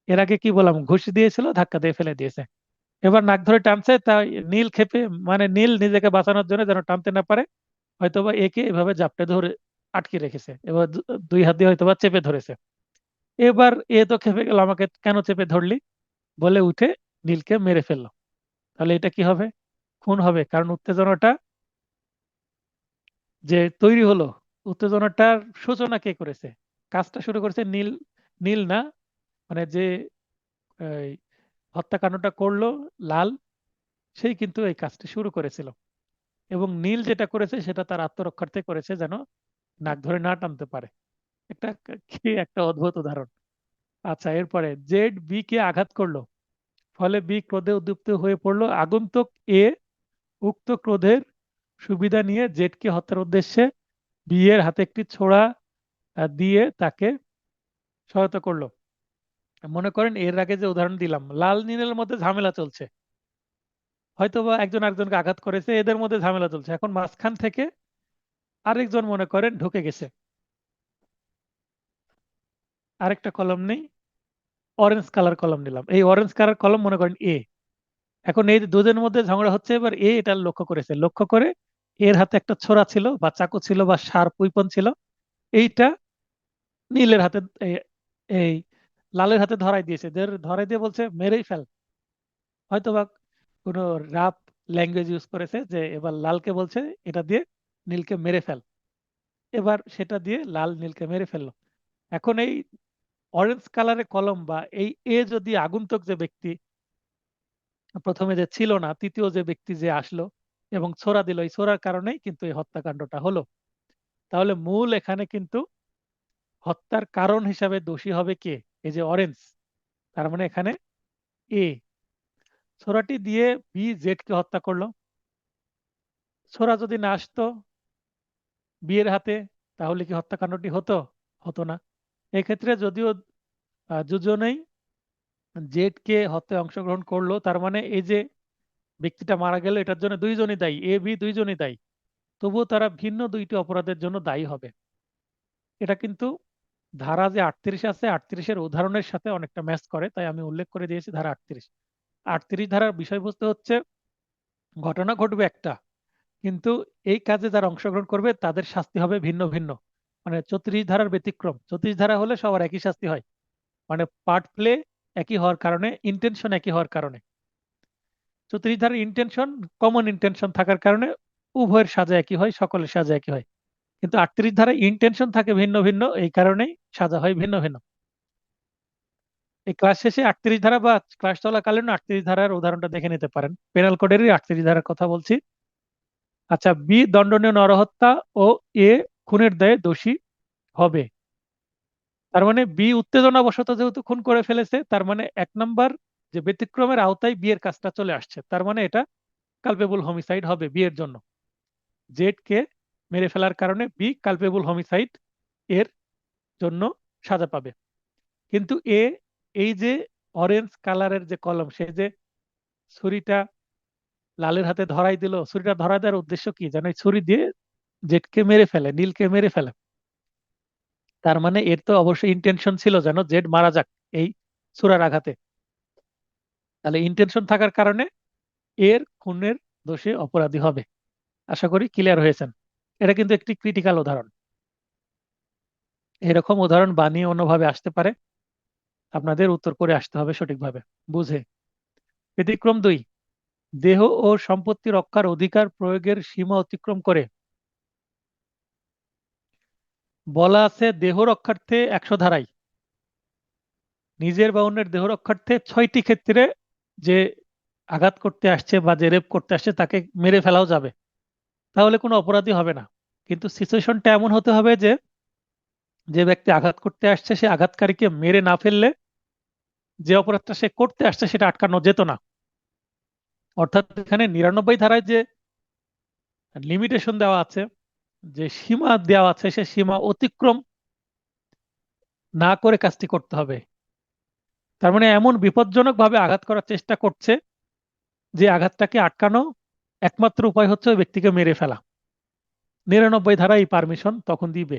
এর আগে কি বললাম? ঘুষি দিয়েছিল, ধাক্কা দিয়ে ফেলে দিয়েছে। এবার নাক ধরে টানছে, তাই নীল ক্ষেপে, মানে নীল নিজেকে বাঁচানোর জন্য যেন টানতে না পারে, হয়তোবা একে এভাবে জাপটে ধরে আটকে রেখেছে, এবার দুই হাত দিয়ে হয়তোবা চেপে ধরেছে। এবার এ তো খেপে গেল, আমাকে কেন চেপে ধরলি বলে উঠে নীলকে মেরে ফেললো। তাহলে এটা কি হবে? খুন হবে, কারণ উত্তেজনাটা যে তৈরি হলো, উত্তেজনাটার সূচনা কে করেছে? কাজটা শুরু করেছে নীল। নীল না, মানে যে এই হত্যাকাণ্ডটা করলো লাল, সেই কিন্তু এই কাজটি শুরু করেছিল। এবং নীল যেটা করেছে সেটা তার আত্মরক্ষার্থে করেছে, যেন নাক ধরে না টানতে পারে। একটা কি একটা অদ্ভুত উদাহরণ। আচ্ছা, এরপরে জেড বি কে আঘাত করলো, ফলে বি ক্রোধে উদ্দীপ্ত হয়ে পড়লো। আগন্তুক এ উক্ত ক্রোধের সুবিধা নিয়ে জেডকে হত্যার উদ্দেশ্যে বি এর হাতে একটি ছোরা দিয়ে তাকে সহায়তা করলো। মনে করেন এর আগে যে উদাহরণ দিলাম, লাল নীলের মধ্যে ঝামেলা চলছে, হয়তোবা একজন আরেকজনকে আঘাত করেছে, এদের মধ্যে ঝামেলা চলছে, এখন মাঝখান থেকে আরেকজন মনে করেন ঢুকে গেছে। আরেকটা কলম নেই, অরেঞ্জ কালার কলম নিলাম, এই অরেঞ্জ কালার কলম মনে করেন এ। এখন এই দুজনের মধ্যে ঝগড়া হচ্ছে, এবার এ এটা লক্ষ্য করেছে, লক্ষ্য করে এর হাতে একটা ছোরা ছিল বা চাকু ছিল বা শার্প উইপন ছিল, এইটা নীলের হাতে এই লালের হাতে ধরাই দিয়েছে, ধরাই দিয়ে বলছে মেরেই ফেল। হয়তোবা কোনো রাফ ল্যাঙ্গুয়েজ ইউজ করেছে, যে এবার লালকে বলছে এটা দিয়ে নীলকে মেরে ফেল। এবার সেটা দিয়ে লাল নীলকে মেরে ফেললো। এখন এই অরেঞ্জ কালারের কলম বা এই এ যদি আগন্তুক যে ব্যক্তি, প্রথমে যে ছিল না, তৃতীয় যে ব্যক্তি যে আসলো এবং ছোরা দিল, এই ছোরার কারণেই কিন্তু এই হত্যাকাণ্ডটা হলো। তাহলে মূল এখানে কিন্তু হত্যার কারণ হিসাবে দোষী হবে কে? এই যে অরেঞ্জ। তার মানে এখানে এ ছোরাটি দিয়ে বি জেড কে হত্যা করলো। ছোরা যদি না আসতো বিয়ের হাতে, তাহলে কি হত্যাকাণ্ডটি হতো? হতো না। এক্ষেত্রে যদিও দুজনেই জেড কে হত্যায় অংশগ্রহণ করলো, তার মানে এই যে ব্যক্তিটা মারা গেল এটার জন্য দুইজনই দায়ী, এ বি দুইজনই দায়ী, তবুও তারা ভিন্ন দুইটি অপরাধের জন্য দায়ী হবে। এটা কিন্তু ধারা যে 38 আছে, 38-এর উদাহরণের সাথে অনেকটা ম্যাচ করে, তাই আমি উল্লেখ করে দিয়েছি ধারা 38। 38 ধারার বিষয়বস্তু হচ্ছে ঘটনা ঘটবে একটা, কিন্তু এই কাজে যারা অংশগ্রহণ করবে তাদের শাস্তি হবে ভিন্ন ভিন্ন। মানে 34 ধারার ব্যতিক্রম, 34 ধারা হলে সবার একই শাস্তি হয়, মানে পার্ট প্লে একই হওয়ার কারণে, ইন্টেনশন একই হওয়ার কারণে। 34 ধারার ইন্টেনশন, কমন ইন্টেনশন থাকার কারণে উভয়ের সাজা একই হয়, সকলের সাজা একই হয়। কিন্তু 38 ধারায় ইন্টেনশন থাকে ভিন্ন ভিন্ন, এই কারণেই সাজা হয় ভিন্ন ভিন্ন। এই ক্লাস শেষে 38 ধারা বা ক্লাস চলাকালীন 38 ধারার উদাহরণটা দেখে নিতে পারেন, পেনাল কোডেরই 38 ধারার কথা বলছি। আচ্ছা, বি দণ্ডনীয় নরহত্যা ও এ খুনের দায়ে দোষী হবে। তার মানে বি উত্তেজনাবশত যেহেতু খুন করে ফেলেছে, তার মানে 1 নম্বর যে ব্যতিক্রমের আওতায় বিয়ের কাজটা চলে আসছে, তার মানে এটা কালপেবল হোমিসাইড হবে বিয়ের জন্য। জেড কে মেরে ফেলার কারণে বি কালপেবল হোমিসাইড এর জন্য সাজা পাবে। কিন্তু এ, এই যে অরেঞ্জ কালারের যে কলম, সে যে ছুরিটা লালের হাতে ধরাই দিল, ছুরিটা ধরাই দেওয়ার উদ্দেশ্য কি জানো? এই ছুরি দিয়ে জেডকে মেরে ফেলে, নীলকে মেরে ফেলে। তার মানে এর তো অবশ্যই ইন্টেনশন ছিল যেন জেড মারা যাক এই ছুরার আঘাতে। তাহলে ইন্টেনশন থাকার কারণে এর খুনের দোষে অপরাধী হবে। আশা করি ক্লিয়ার হয়েছেন। এটা কিন্তু একটি ক্রিটিক্যাল উদাহরণ। এরকম উদাহরণ বানিয়ে অন্যভাবে আসতে পারে, আপনাদের উত্তর করে আসতে হবে সঠিকভাবে বুঝে। ব্যতিক্রম 2, দেহ ও সম্পত্তি রক্ষার অধিকার প্রয়োগের সীমা অতিক্রম করে। বলা আছে দেহ রক্ষার্থে 100 ধারায়, নিজের বা অন্যের দেহ রক্ষার্থে 6টি ক্ষেত্রে যে আঘাত করতে আসছে বা যে রেপ করতে আসছে তাকে মেরে ফেলাও যাবে, তাহলে কোনো অপরাধী হবে না। কিন্তু সিচুয়েশনটা এমন হতে হবে যে যে ব্যক্তি আঘাত করতে আসছে সে আঘাতকারীকে মেরে না ফেললে যে অপরাধটা সে করতে আসছে সেটা আটকানো যেত না। অর্থাৎ এখানে 99 ধারায় যে লিমিটেশন দেওয়া আছে, যে সীমা দেওয়া আছে, সে সীমা অতিক্রম না করে কাজটি করতে হবে। তার মানে এমন বিপজ্জনক ভাবে আঘাত করার চেষ্টা করছে যে আঘাতটাকে আটকানো একমাত্র উপায় হচ্ছে ওই ব্যক্তিকে মেরে ফেলা। 99 ধারা এই পারমিশন তখন দিবে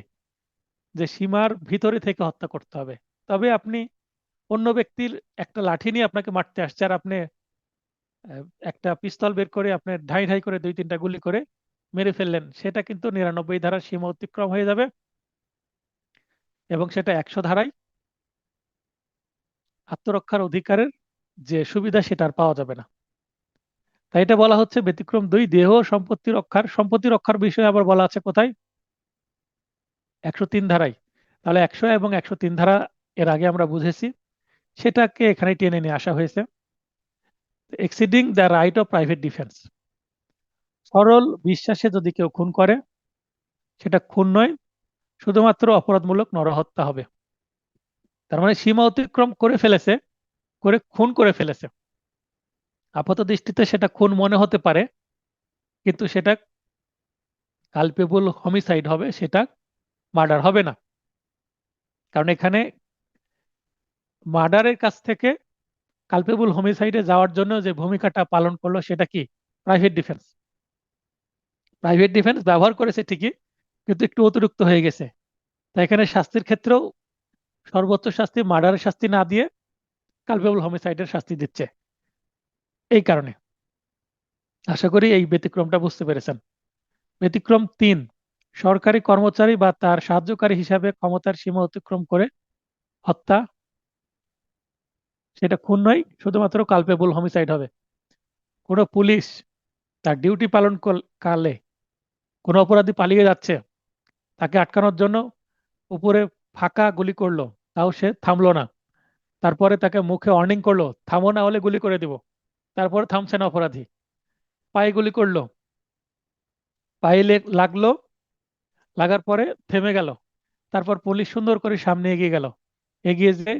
যে সীমার ভিতরে থেকে হত্যা করতে হবে। তবে আপনি অন্য ব্যক্তির একটা লাঠি নিয়ে আপনাকে মারতে আসছে, আর আপনি আহ, একটা পিস্তল বের করে আপনি ঢাই ঢাই করে 2-3টা গুলি করে মেরে ফেললেন, সেটা কিন্তু 99 ধারার সীমা অতিক্রম হয়ে যাবে, এবং সেটা 100 ধারায় আত্মরক্ষার অধিকারের যে সুবিধা সেটা আর পাওয়া যাবে না। তাই এটা বলা হচ্ছে ব্যতিক্রম 2, দেহ ও সম্পত্তি রক্ষার। সম্পত্তি রক্ষার বিষয়ে আবার বলা আছে কোথায়? 103 ধারায়। তাহলে 100 এবং 103 ধারা এর আগে আমরা বুঝেছি, সেটাকে এখানে টেনে নিয়ে আসা হয়েছে। Exceeding the right of private defence, সরল বিশ্বাসে যদি কেউ খুন করে সেটা খুন নয়, শুধুমাত্র অপরাধমূলক নরহত্যা হবে। তার মানে সীমা অতিক্রম করে ফেলেছে, করে খুন করে ফেলেছে। আপাত দৃষ্টিতে সেটা খুন মনে হতে পারে, কিন্তু সেটা কালপেবল হোমিসাইড হবে, সেটা মার্ডার হবে না। কারণ এখানে মার্ডারের কাছ থেকে কালপেবল হোমিসাইডে যাওয়ার জন্য যে ভূমিকাটা পালন করলো সেটা কি? Private defence. প্রাইভেট ডিফেন্স ব্যবহার করেছে ঠিকই, কিন্তু একটু অতিরিক্ত হয়ে গেছে। তাই এখানে শাস্তির ক্ষেত্রেও সর্বোচ্চ শাস্তি মার্ডারের শাস্তি না দিয়ে কালপেবল হোমিসাইডের শাস্তি দিচ্ছে। এই কারণে আশা করি এই ব্যতিক্রমটা বুঝতে পেরেছেন। ব্যতিক্রম 3, সরকারি কর্মচারী বা তার সাহায্যকারী হিসাবে ক্ষমতার সীমা অতিক্রম করে হত্যা, সেটা খুন নয়, শুধুমাত্র কালপেবল হোমিসাইড হবে। কোনো পুলিশ তার ডিউটি পালন কালে কোনো অপরাধী পালিয়ে যাচ্ছে, তাকে আটকানোর জন্য উপরে ফাঁকা গুলি করলো, তাও সে থামলো না। তারপরে তাকে মুখে ওয়ার্নিং করলো, থামো না হলে গুলি করে দিব। তারপরে থামছে না অপরাধী, পায়ে গুলি করলো, পায়ে লাগলো, লাগার পরে থেমে গেল। তারপর পুলিশ সুন্দর করে সামনে এগিয়ে গেল, এগিয়ে যে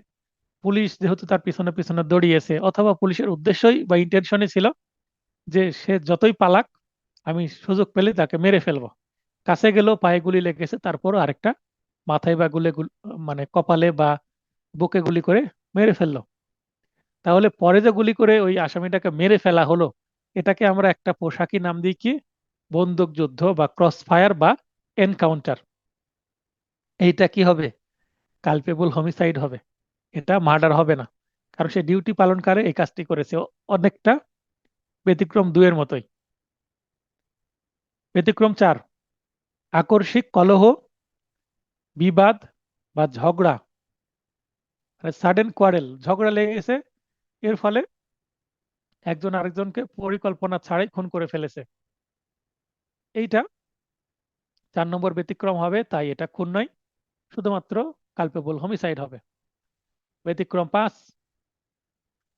পুলিশ যেহেতু তার পিছনে পিছনে দৌড়িয়েছে, অথবা পুলিশের উদ্দেশ্যই বা ইন্টেনশনই ছিল যে সে যতই পালাক আমি সুযোগ পেলে তাকে মেরে ফেলবো। কাছে গেলেও পায়ে গুলি লেগেছে, তারপরও আরেকটা মাথায় বা মানে কপালে বা বুকে গুলি করে মেরে ফেললো। তাহলে পরে যে গুলি করে ওই আসামিটাকে মেরে ফেলা হলো, এটাকে আমরা একটা পোশাকি নাম দিই কি, বন্দুক যুদ্ধ বা ক্রস ফায়ার বা এনকাউন্টার। এইটা কি হবে? কালপেবল হোমিসাইড হবে। এটা মার্ডার হবে না, কারণ সে ডিউটি পালনকালে এই কাজটি করেছে। অনেকটা ব্যতিক্রম 2 এর মতোই। ব্যতিক্রম 4, আকস্মিক কলহ, বিবাদ বা ঝগড়া, মানে সাডেন কোয়ারেল, ঝগড়া লেগে গেছে, এর ফলে একজন আরেকজনকে পরিকল্পনা ছাড়াই খুন করে ফেলেছে। এইটা 4 নম্বর ব্যতিক্রম হবে, তাই এটা খুন নয়, শুধুমাত্র কালপেবল হোমিসাইড হবে। ব্যতিক্রম 5,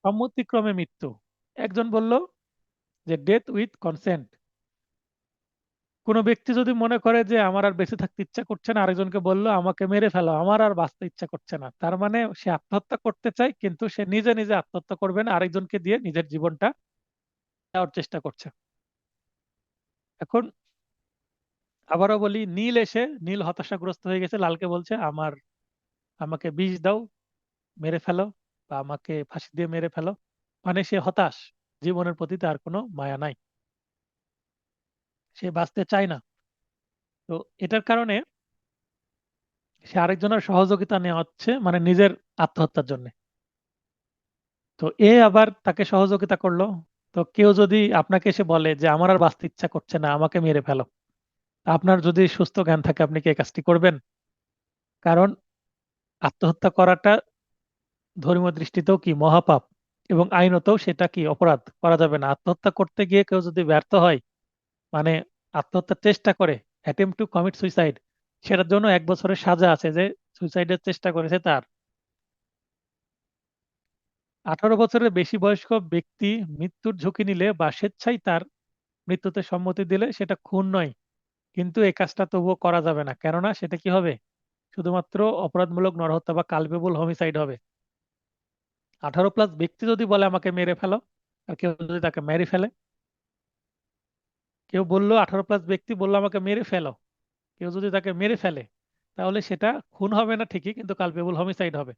সম্মতিক্রমে মৃত্যু। একজন বলল যে ডেথ উইথ কনসেন্ট। কোনো ব্যক্তি যদি মনে করে যে আমার আর বেঁচে থাকতে ইচ্ছা করছে না, আরেকজনকে বললো আমাকে মেরে ফেলো, আমার আর বাঁচতে ইচ্ছা করছে না, তার মানে সে আত্মহত্যা করতে চায়, কিন্তু সে নিজে নিজে আত্মহত্যা করবে না, আরেকজনকে দিয়ে নিজের জীবনটা দেওয়ার চেষ্টা করছে। এখন আবারও বলি, নীল হতাশাগ্রস্ত হয়ে গেছে, লালকে বলছে আমাকে বিষ দাও, মেরে ফেলো, বা আমাকে ফাঁসি দিয়ে মেরে ফেলো। মানে সে হতাশ, জীবনের প্রতি তার কোনো মায়া নাই, সে বাঁচতে চায় না। তো এটার কারণে সে আরেকজনের সহযোগিতা নেওয়া হচ্ছে, মানে নিজের আত্মহত্যার জন্য। তো এ আবার তাকে সহযোগিতা করলো। তো কেউ যদি আপনাকে এসে বলে যে আমার আর বাঁচতে ইচ্ছা করছে না, আমাকে মেরে ফেলো, তা আপনার যদি সুস্থ জ্ঞান থাকে, আপনি কি এই কাজটি করবেন? কারণ আত্মহত্যা করাটা ধর্মীয় দৃষ্টিতেও কি মহাপাপ, এবং আইনতেও সেটা কি অপরাধ, করা যাবে না। আত্মহত্যা করতে গিয়ে কেউ যদি ব্যর্থ হয়, মানে আত্মহত্যার চেষ্টা করে, অ্যাটেম্প টু কমিট সুইসাইড, সেটার জন্য 1 বছরের সাজা আছে, যে সুইসাইডের চেষ্টা করেছে তার। 18 বছরের বেশি বয়স্ক ব্যক্তি মৃত্যুর ঝুঁকি নিলে বা স্বেচ্ছায় তার মৃত্যুতে সম্মতি দিলে সেটা খুন নয়, কিন্তু এই কাজটা তবুও করা যাবে না, কেননা সেটা কি হবে, শুধুমাত্র অপরাধমূলক নরহত্যা বা কালপেবল হোমিসাইড হবে। 18+ ব্যক্তি যদি বলে আমাকে মেরে ফেলো, আর কেউ যদি তাকে মেরে ফেলে, কেউ বললো 18+ ব্যক্তি বললো আমাকে মেরে ফেলো, কেউ যদি তাকে মেরে ফেলে, তাহলে সেটা খুন হবে না ঠিকই, কিন্তু কালপেবল হোমিসাইড হবে,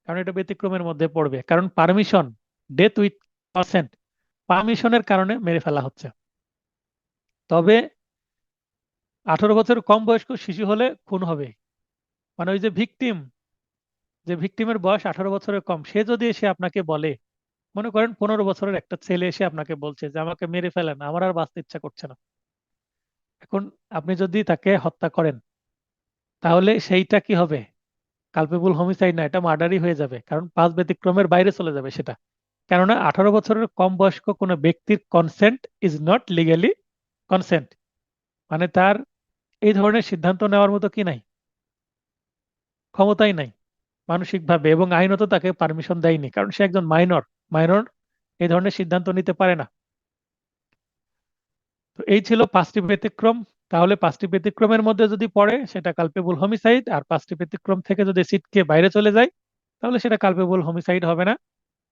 কারণ এটা ব্যতিক্রমের মধ্যে পড়বে। কারণ পারমিশন, ডেথ উইথ কনসেন্ট, পারমিশনের কারণে মেরে ফেলা হচ্ছে। তবে 18 বছর কম বয়স্ক শিশু হলে খুন হবে। মানে ওই যে ভিকটিমের বয়স 18 বছরের কম, সে যদি এসে আপনাকে বলে, মনে করেন 15 বছরের একটা ছেলে এসে আপনাকে বলছে যে আমাকে মেরে ফেলেন, আমার আর বাঁচতে ইচ্ছা করছে না, এখন আপনি যদি তাকে হত্যা করেন, তাহলে সেইটা কি হবে, কালপেবল হোমিসাইড না, এটা মার্ডারই হয়ে যাবে, কারণ 5 ব্যতিক্রমের বাইরে চলে যাবে সেটা। কেননা 18 বছরের কম বয়স্ক কোনো ব্যক্তির consent is not legally consent, মানে তার এই ধরনের সিদ্ধান্ত নেওয়ার মতো কি নাই, ক্ষমতাই নাই মানসিকভাবে, এবং আইনত তাকে পারমিশন দেয়নি, কারণ সে একজন মাইনর। মাইনর এই ধরনের সিদ্ধান্ত নিতে পারে না। তো এই ছিল 5টি ব্যতিক্রম। তাহলে 5টি ব্যতিক্রমের মধ্যে যদি পড়ে, সেটা কালপেবল হোমিসাইড, আর 5টি ব্যতিক্রম থেকে যদি ছিটকে বাইরে চলে যায়, তাহলে সেটা কালপেবল হোমিসাইড হবে না।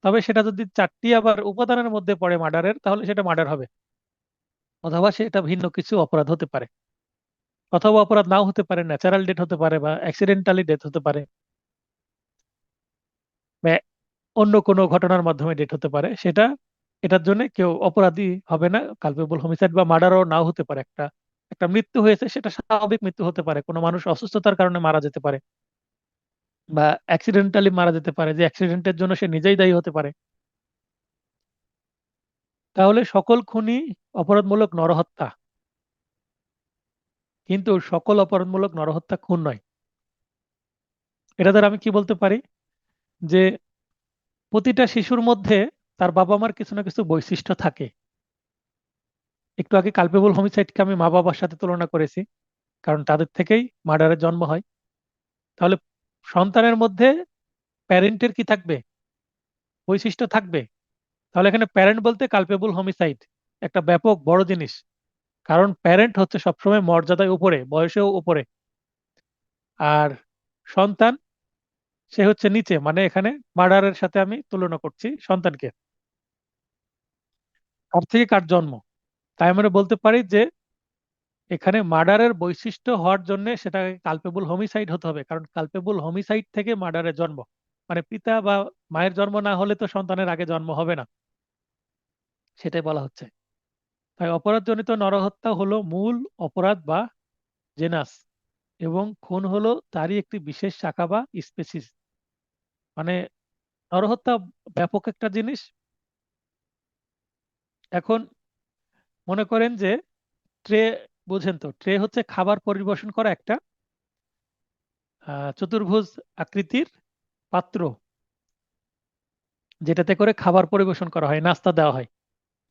তবে সেটা যদি 4টি আবার উপাদানের মধ্যে পড়ে মার্ডারের, তাহলে সেটা মার্ডার হবে, অথবা সেটা ভিন্ন কিছু অপরাধ হতে পারে, অথবা অপরাধ নাও হতে পারে, ন্যাচারাল ডেথ হতে পারে বা অ্যাক্সিডেন্টালি ডেথ হতে পারে, বা অন্য কোনো ঘটনার মাধ্যমে ডেথ হতে পারে। সেটা, এটার জন্য কেউ অপরাধী হবে না, কালপেবল হোমিসাইড বা মার্ডারও নাও হতে পারে। একটা একটা মৃত্যু হয়েছে, সেটা স্বাভাবিক মৃত্যু হতে পারে, কোনো মানুষ অসুস্থতার কারণে মারা যেতে পারে, বা অ্যাক্সিডেন্টালি মারা যেতে পারে, যে অ্যাক্সিডেন্টের জন্য সে নিজেই দায়ী হতে পারে। তাহলে সকল খুনই অপরাধমূলক নরহত্যা, কিন্তু সকল অপরাধমূলক নরহত্যা খুন নয়। এটা দ্বারা আমি কি বলতে পারি, যে প্রতিটা শিশুর মধ্যে তার বাবা মার কিছু না কিছু বৈশিষ্ট্য থাকে। একটু আগে কালপেবল হোমিসাইডকে আমি মা বাবার সাথে তুলনা করেছি, কারণ তাদের থেকেই মার্ডারের জন্ম হয়। তাহলে সন্তানের মধ্যে প্যারেন্টের কি থাকবে, বৈশিষ্ট্য থাকবে। তাহলে এখানে প্যারেন্ট বলতে কালপেবল হোমিসাইড একটা ব্যাপক বড় জিনিস, কারণ প্যারেন্ট হচ্ছে সবসময় মর্যাদায় উপরে, বয়সেও উপরে, আর সন্তান সে হচ্ছে নিচে, মানে এখানে মার্ডারের সাথে আমি তুলনা করছি সন্তানকে। কার থেকে কার জন্ম, তাই আমরা বলতে পারি যে এখানে মার্ডারের বৈশিষ্ট্য হওয়ার জন্য সেটা কালপেবল হোমিসাইড হতে হবে, কারণ কালপেবল হোমিসাইড থেকে মার্ডারের জন্ম। মানে পিতা বা মায়ের জন্ম না হলে তো সন্তানের আগে জন্ম হবে না, সেটাই বলা হচ্ছে। তাই অপরাধজনিত নরহত্যা হলো মূল অপরাধ বা জেনাস, এবং খুন হলো তারই একটি বিশেষ শাখা বা স্পেসিস। মানে নরহত্যা ব্যাপক একটা জিনিস। এখন মনে করেন যে ট্রে, বুঝেন তো, ট্রে হচ্ছে খাবার পরিবেশন করা একটা চতুর্ভুজ আকৃতির পাত্র, যেটাতে করে খাবার পরিবেশন করা হয়, নাস্তা দেওয়া হয়।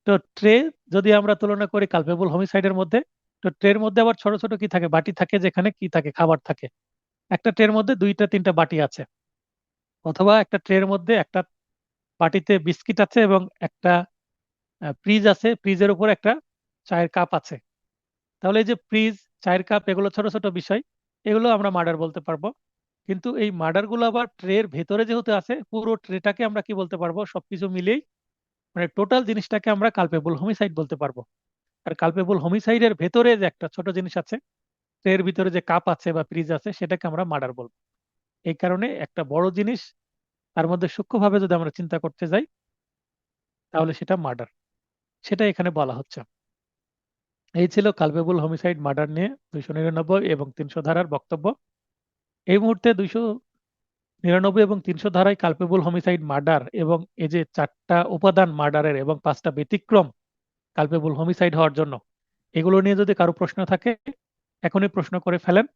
তো ট্রে যদি আমরা তুলনা করি কালপেবল হোমিসাইডের মধ্যে, তো ট্রের মধ্যে আবার ছোট ছোট কি থাকে, বাটি থাকে, যেখানে কি থাকে, খাবার থাকে। একটা ট্রের মধ্যে দুইটা তিনটা বাটি আছে, অথবা একটা ট্রের মধ্যে একটা বাটিতে বিস্কিট আছে এবং একটা ফ্রিজ আছে, ফ্রিজের উপর একটা চায়ের কাপ আছে। তাহলে এই যে ফ্রিজ, চায়ের কাপ, এগুলো ছোট ছোট বিষয়, এগুলো আমরা মার্ডার বলতে পারবো। কিন্তু এই মার্ডার গুলো আবার ট্রের ভেতরে যেহেতু আছে, পুরো ট্রেটাকে আমরা কি বলতে পারবো, সবকিছু মিলেই মানে টোটাল জিনিসটাকে আমরা কালপেবল হোমিসাইড বলতে পারবো। আর কালপেবল হোমিসাইডের ভেতরে যে একটা ছোট জিনিস আছে, ট্রের ভিতরে যে কাপ আছে বা ফ্রিজ আছে, সেটাকে আমরা মার্ডার বলবো। এই কারণে একটা বড় জিনিস তার মধ্যে সূক্ষ্মভাবে যদি আমরা চিন্তা করতে যাই, তাহলে সেটা মার্ডার, সেটা এখানে বলা হচ্ছে। এই ছিল কালপেবল হোমিসাইড মার্ডার নিয়ে 299 এবং 300 ধারার বক্তব্য। এই মুহূর্তে 299 এবং 300 ধারায় কালপেবল হোমিসাইড মার্ডার এবং এই যে চারটা উপাদান মার্ডারের এবং পাঁচটা ব্যতিক্রম কালপেবল হোমিসাইড হওয়ার জন্য, এগুলো নিয়ে যদি কারো প্রশ্ন থাকে এখনই প্রশ্ন করে ফেলেন।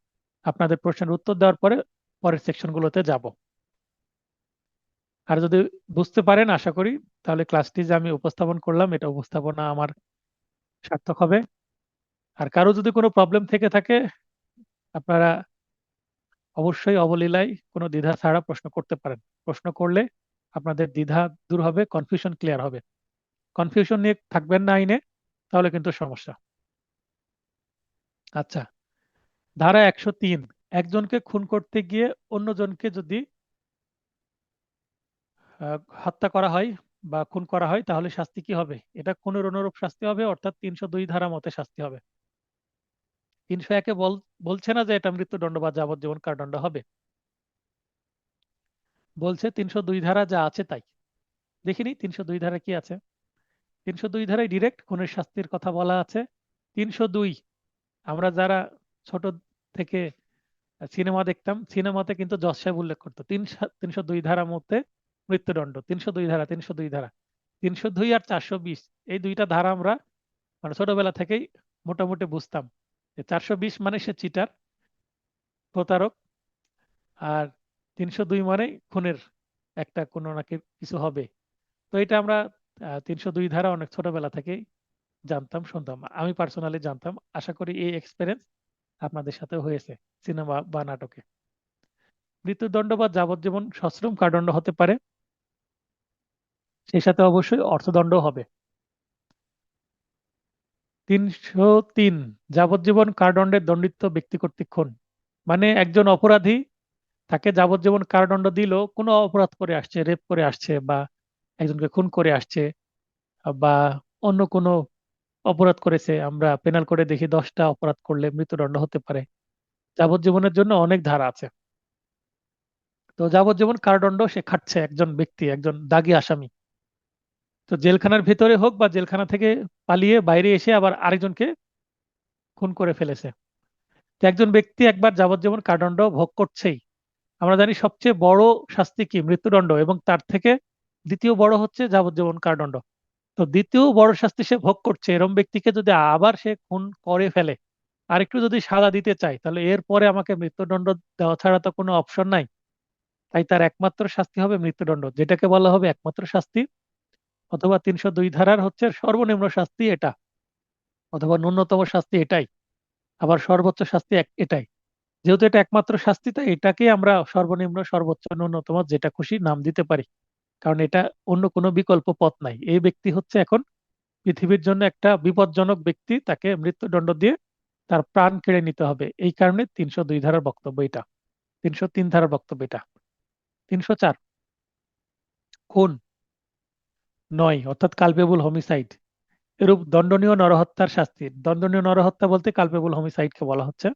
আপনাদের প্রশ্নের উত্তর দেওয়ার পরে পরের সেকশনগুলোতে যাব। আর যদি বুঝতে পারেন, আশা করি, তাহলে ক্লাসটি যে আমি উপস্থাপন করলাম, এটা উপস্থাপনা আমার সার্থক হবে। আর কারো যদি কোনো প্রবলেম থেকে থাকে, আপনারা অবশ্যই অবলীলায় কোনো দ্বিধা ছাড়া প্রশ্ন করতে পারেন। প্রশ্ন করলে আপনাদের দ্বিধা দূর হবে, কনফিউশন ক্লিয়ার হবে। কনফিউশন নিয়ে থাকবেন না আইনে, তাহলে কিন্তু সমস্যা। আচ্ছা, ধারা 103, একজনকে খুন করতে গিয়ে অন্যজনকে যদি হত্যা করা হয় বা খুন করা হয়, তাহলে শাস্তি কি হবে? এটা খুনের অনুরূপ শাস্তি হবে, অর্থাৎ 302 ধারা মতে শাস্তি হবে। 301-এ বলছে না যে এটা মৃত্যুদণ্ড বা যাবজ্জীবন কারাদণ্ড হবে, বলছে 302 ধারা যা আছে তাই। দেখিনি 302 ধারা কি আছে। 302 ধারায় ডিরেক্ট খুনের শাস্তির কথা বলা আছে। 302, আমরা যারা ছোট থেকে সিনেমা দেখতাম, সিনেমাতে কিন্তু জজ সাহেব উল্লেখ করতো 302 ধারা মতে মৃত্যুদণ্ড, 302 ধারা, 302 ধারা। 302 আর 420, এই দুইটা ধারা আমরা মানে ছোটবেলা থেকেই মোটামুটি বুঝতাম যে 420 মানে সে চিটার, প্রতারক, আর 302 মানে খুনের একটা কোনো না কিছু হবে। তো এটা আমরা 302 ধারা অনেক ছোটবেলা থেকেই জানতাম, শুনতাম, আমি পার্সোনালি জানতাম। আশা করি এই এক্সপিরিয়েন্স আপনাদের সাথে হয়েছে সিনেমা বা নাটকে। মৃত্যুদণ্ড বা যাবজ্জীবন সশ্রম কারাদণ্ড হতে পারে, সেই সাথে অবশ্যই অর্থদণ্ড হবে। 303, যাবজ্জীবন কারাদণ্ডের দণ্ডিত ব্যক্তি কর্তৃক খুন। মানে একজন অপরাধী, তাকে যাবজ্জীবন কারাদণ্ড দিল, কোনো অপরাধ করে আসছে, রেপ করে আসছে, বা একজনকে খুন করে আসছে, বা অন্য কোনো অপরাধ করেছে। আমরা পেনাল কোডে দেখি 10টা অপরাধ করলে মৃত্যুদণ্ড হতে পারে। যাবজ্জীবনের জন্য অনেক ধারা আছে। তো যাবজ্জীবন কারাদণ্ড সে খাটছে, একজন ব্যক্তি, একজন দাগী আসামি। তো জেলখানার ভিতরে হোক বা জেলখানা থেকে পালিয়ে বাইরে এসে আবার আরেকজনকে খুন করে ফেলেছে। তো একজন ব্যক্তি একবার যাবজ্জীবন কারাদণ্ড ভোগ করছেই। আমরা জানি সবচেয়ে বড় শাস্তি কি, মৃত্যুদণ্ড, এবং তার থেকে দ্বিতীয় বড় হচ্ছে যাবজ্জীবন কারাদণ্ড। তো দ্বিতীয় বড় শাস্তি সে ভোগ করছে, এরকম ব্যক্তিকে যদি আবার সে খুন করে ফেলে, আর একটু যদি সাজা দিতে চায়, তাহলে এরপরে আমাকে মৃত্যুদণ্ড দেওয়া ছাড়া তো কোনো অপশন নাই। তাই তার একমাত্র শাস্তি হবে মৃত্যুদণ্ড, যেটাকে বলা হবে একমাত্র শাস্তি, অথবা 302 ধারার হচ্ছে সর্বনিম্ন শাস্তি এটা, অথবা ন্যূনতম শাস্তি এটাই, আবার সর্বোচ্চ শাস্তি এটাই। যেহেতু এটা একমাত্র শাস্তি, তাই এটাকে আমরা সর্বনিম্ন, সর্বোচ্চ, ন্যূনতম যেটা খুশি নাম দিতে পারি, কারণ এটা অন্য কোনো বিকল্প পথ নাই। এই ব্যক্তি হচ্ছে এখন পৃথিবীর জন্য একটা বিপজ্জনক ব্যক্তি, তাকে মৃত্যুদণ্ড দিয়ে তার প্রাণ কেড়ে নিতে হবে। এই কারণে 302 ধারার বক্তব্য এটা, 303 ধারার বক্তব্য এটা। 304, খুন নয়, অর্থাৎ কালপেবল হোমিসাইড। এরূপ দণ্ডনীয় নরহত্যার শাস্তি, দণ্ডনীয় নরহত্যা বলতে কালপেবল হোমিসাইডকে বলা হচ্ছে।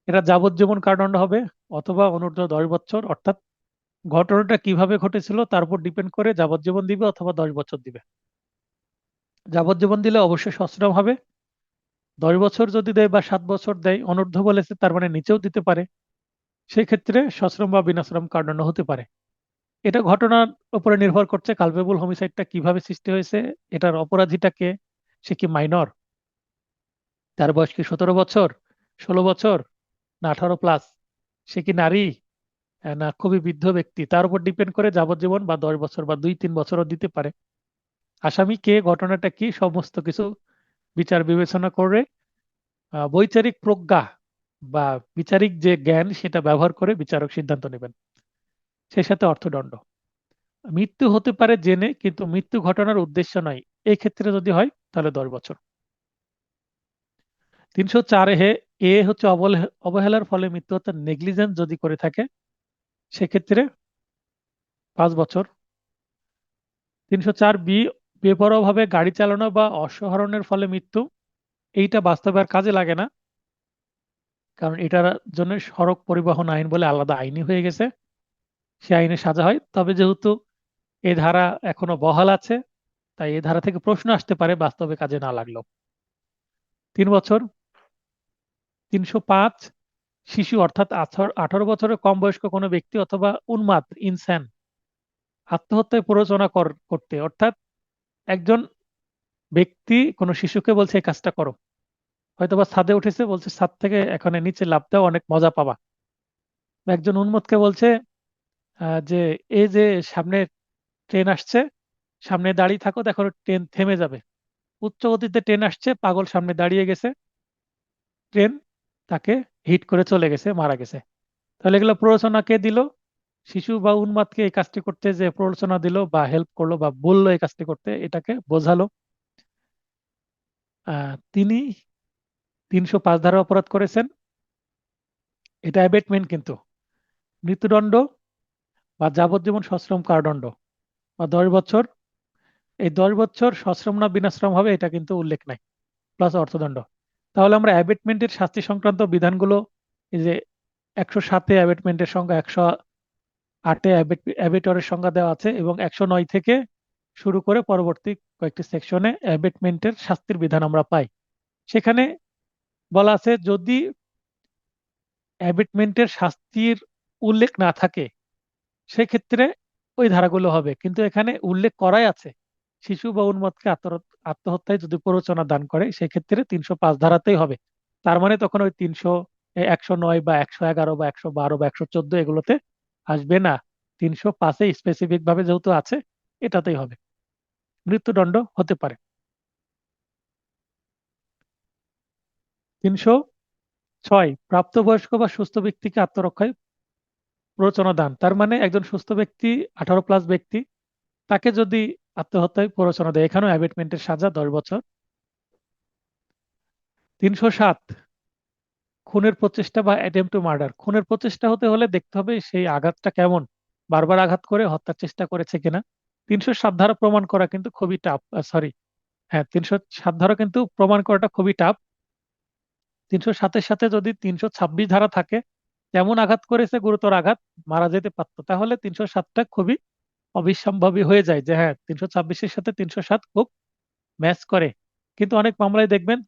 এটা যাবজ্জীবন কারাদণ্ড হবে অথবা অনূর্ধ্ব 10 বছর, অর্থাৎ ঘটনাটা কিভাবে ঘটেছিল তার উপর ডিপেন্ড করে যাবজ্জীবন দিবে অথবা 10 বছর দিবে। যাবজ্জীবন দিলে অবশ্যই সশ্রম হবে। 10 বছর যদি দেয় বা 7 বছর দেয়, অনূর্ধ্ব বলেছে তার মানে নিচেও দিতে পারে, সেই ক্ষেত্রে সশ্রম বা বিনাশ্রম কারাদণ্ড হতে পারে। এটা ঘটনার উপরে নির্ভর করছে কালপেবল হোমিসাইডটা কিভাবে সৃষ্টি হয়েছে, এটার অপরাধীটা কে, সে কি মাইনর, তার বয়স কি 17 বছর, 16 বছর, না 18+, সে কি নারী, না খুবই বৃদ্ধ ব্যক্তি, তার উপর ডিপেন্ড করে যাবজ্জীবন বা 10 বছর বা 2-3 বছরও দিতে পারে। আসামি কে, ঘটনাটা কি, সমস্ত কিছু বিচার বিবেচনা করে বৈচারিক প্রজ্ঞা বা বিচারিক যে জ্ঞান সেটা ব্যবহার করে বিচারক সিদ্ধান্ত নেবেন। সেই সাথে অর্থদণ্ড। মৃত্যু হতে পারে জেনে, কিন্তু মৃত্যু ঘটনার উদ্দেশ্য নয়, এই ক্ষেত্রে যদি হয় তাহলে 10 বছর। 304 এ হচ্ছে অবহেলার ফলে মৃত্যু অর্থাৎ নেগলিজেন্স যদি করে থাকে, সেক্ষেত্রে 5 বছর। 304 বেপরোয়াভাবে গাড়ি চালানো বা অসহরণের ফলে মৃত্যু, এইটা বাস্তবে আর কাজে লাগে না, কারণ এটার জন্য সড়ক পরিবহন আইন বলে আলাদা আইনই হয়ে গেছে, সে আইনে সাজা হয়। তবে যেহেতু এই ধারা এখনো বহাল আছে, তাই এই ধারা থেকে প্রশ্ন আসতে পারে বাস্তবে কাজে না লাগলেও। 3 বছর। 305 শিশু অর্থাৎ 18 বছরের কম বয়স্ক কোনো ব্যক্তি অথবা উন্মাদ ইনসান আত্মহত্যায় প্ররোচনা করতে, অর্থাৎ একজন ব্যক্তি কোনো শিশুকে বলছে এই কাজটা করো, হয়তোবা ছাদে উঠেছে, বলছে ছাদ থেকে এখানে নিচে লাফ দাও, অনেক মজা পাবা। বা একজন উন্মত্তকে বলছে যে এই যে সামনে ট্রেন আসছে, সামনে দাঁড়িয়ে থাকো, দেখো ট্রেন থেমে যাবে। উচ্চ গতিতে ট্রেন আসছে, পাগল সামনে দাঁড়িয়ে গেছে, ট্রেন তাকে হিট করে চলে গেছে, মারা গেছে। তাহলে এগুলো প্ররোচনা কে দিল? শিশু বা উন্মাদকে এই কাজটি করতে যে প্ররোচনা দিল বা হেল্প করলো বা বললো এই কাজটি করতে, এটাকে বোঝালো। তিনি 305 ধারা অপরাধ করেছেন, এটা অ্যাবেটমেন্ট কিন্তু। মৃত্যুদণ্ড বা যাবজ্জীবন সশ্রম কারাদণ্ড বা 10 বছর, এই 10 বছর সশ্রম না বিনাশ্রম হবে এটা কিন্তু উল্লেখ নাই, প্লাস অর্থদণ্ড। তাহলে আমরা অ্যাবেটমেন্টের শাস্তি সংক্রান্ত বিধানগুলো, এই যে 107-এ অ্যাবেটমেন্টের সংখ্যা, 108-এ অ্যাবেটরের সংজ্ঞা দেওয়া আছে, এবং 109 থেকে শুরু করে পরবর্তী কয়েকটি সেকশনে অ্যাবেটমেন্টের শাস্তির বিধান আমরা পাই। সেখানে বলা আছে যদি অ্যাবেটমেন্টের শাস্তির উল্লেখ না থাকে, সেক্ষেত্রে ওই ধারাগুলো হবে, কিন্তু এখানে উল্লেখ করাই আছে শিশু বা উন্মত্তকে আত্মহত্যায় যদি প্ররোচনা দান করে, সেক্ষেত্রে 305 ধারাতেই হবে। তার মানে তখন ওই 109 বা 111 বা 112 বা 114 এগুলোতে আসবে না, 305-এ স্পেসিফিক ভাবে যেহেতু আছে, এটাতেই হবে। মৃত্যুদণ্ড হতে পারে। 306 প্রাপ্তবয়স্ক বা সুস্থ ব্যক্তিকে আত্মরক্ষায় প্ররোচনা দান, তার মানে একজন সুস্থ ব্যক্তি, 18+ ব্যক্তি, তাকে যদি আত্মহত্যায় প্ররোচনা দেয়, এখানেও অ্যাবেটমেন্টের সাজা 10 বছর। 307 খুনের প্রচেষ্টা বা অ্যাটেম্প টু মার্ডার, খুনের প্রচেষ্টা হতে হলে দেখতে হবে সেই আঘাতটা কেমন, বারবার আঘাত করে হত্যার চেষ্টা করেছে কিনা। 307 ধারা প্রমাণ করা কিন্তু খুবই টাফ, সরি, হ্যাঁ 307 ধারা কিন্তু প্রমাণ করাটা খুবই টাফ। 307-এর সাথে যদি 326 ধারা থাকে, তেমন আঘাত করেছে, গুরুতর আঘাত, মারা যেতে পারতো, তাহলে 307টা খুবই অবিসম্ভাবী হয়ে যায়, যে হ্যাঁ 326-এর সাথে 307 খুব ম্যাচ করে। কিন্তু অনেক মামলায় দেখবেন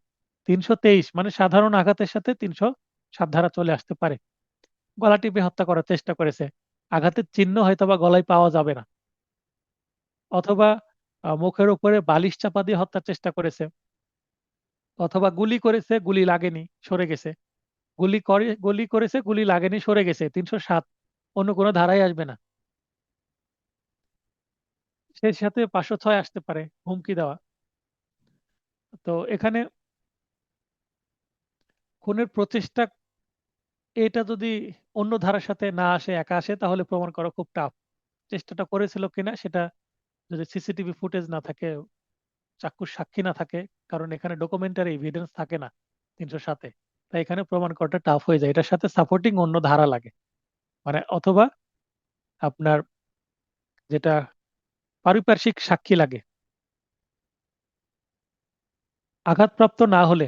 323 মানে সাধারণ আঘাতের সাথে 307 ধারা চলে আসতে পারে। গলা টিপে হত্যা করার চেষ্টা করেছে, আঘাতের চিহ্ন হয়তোবা গলায় পাওয়া যাবে না, অথবা মুখের উপরে বালিশ চাপা দিয়ে হত্যার চেষ্টা করেছে, অথবা গুলি করেছে, গুলি লাগেনি, সরে গেছে, গুলি করেছে, গুলি লাগেনি, সরে গেছে, 307 অন্য কোনো ধারায় আসবে না। সেই সাথে 506 আসতে পারে, হুমকি দেওয়া। তো এখানে খুনের প্রচেষ্টা, এটা যদি অন্য ধারার সাথে না আসে, একা আসে, তাহলে প্রমাণ করা খুব টাফ। চেষ্টাটা করেছিল কিনা সেটা, যদি সিসিটিভি ফুটেজ না থাকে, চাক্ষুষ সাক্ষী না থাকে, কারণ এখানে ডকুমেন্টারি এভিডেন্স থাকে না 307-এ, তাই এখানে প্রমাণ করাটা টাফ হয়ে যায়, এটার সাথে সাপোর্টিং অন্য ধারা লাগে, মানে অথবা আপনার যেটা পারিপার্শ্বিক সাক্ষী লাগে। আঘাতপ্রাপ্ত না হলে,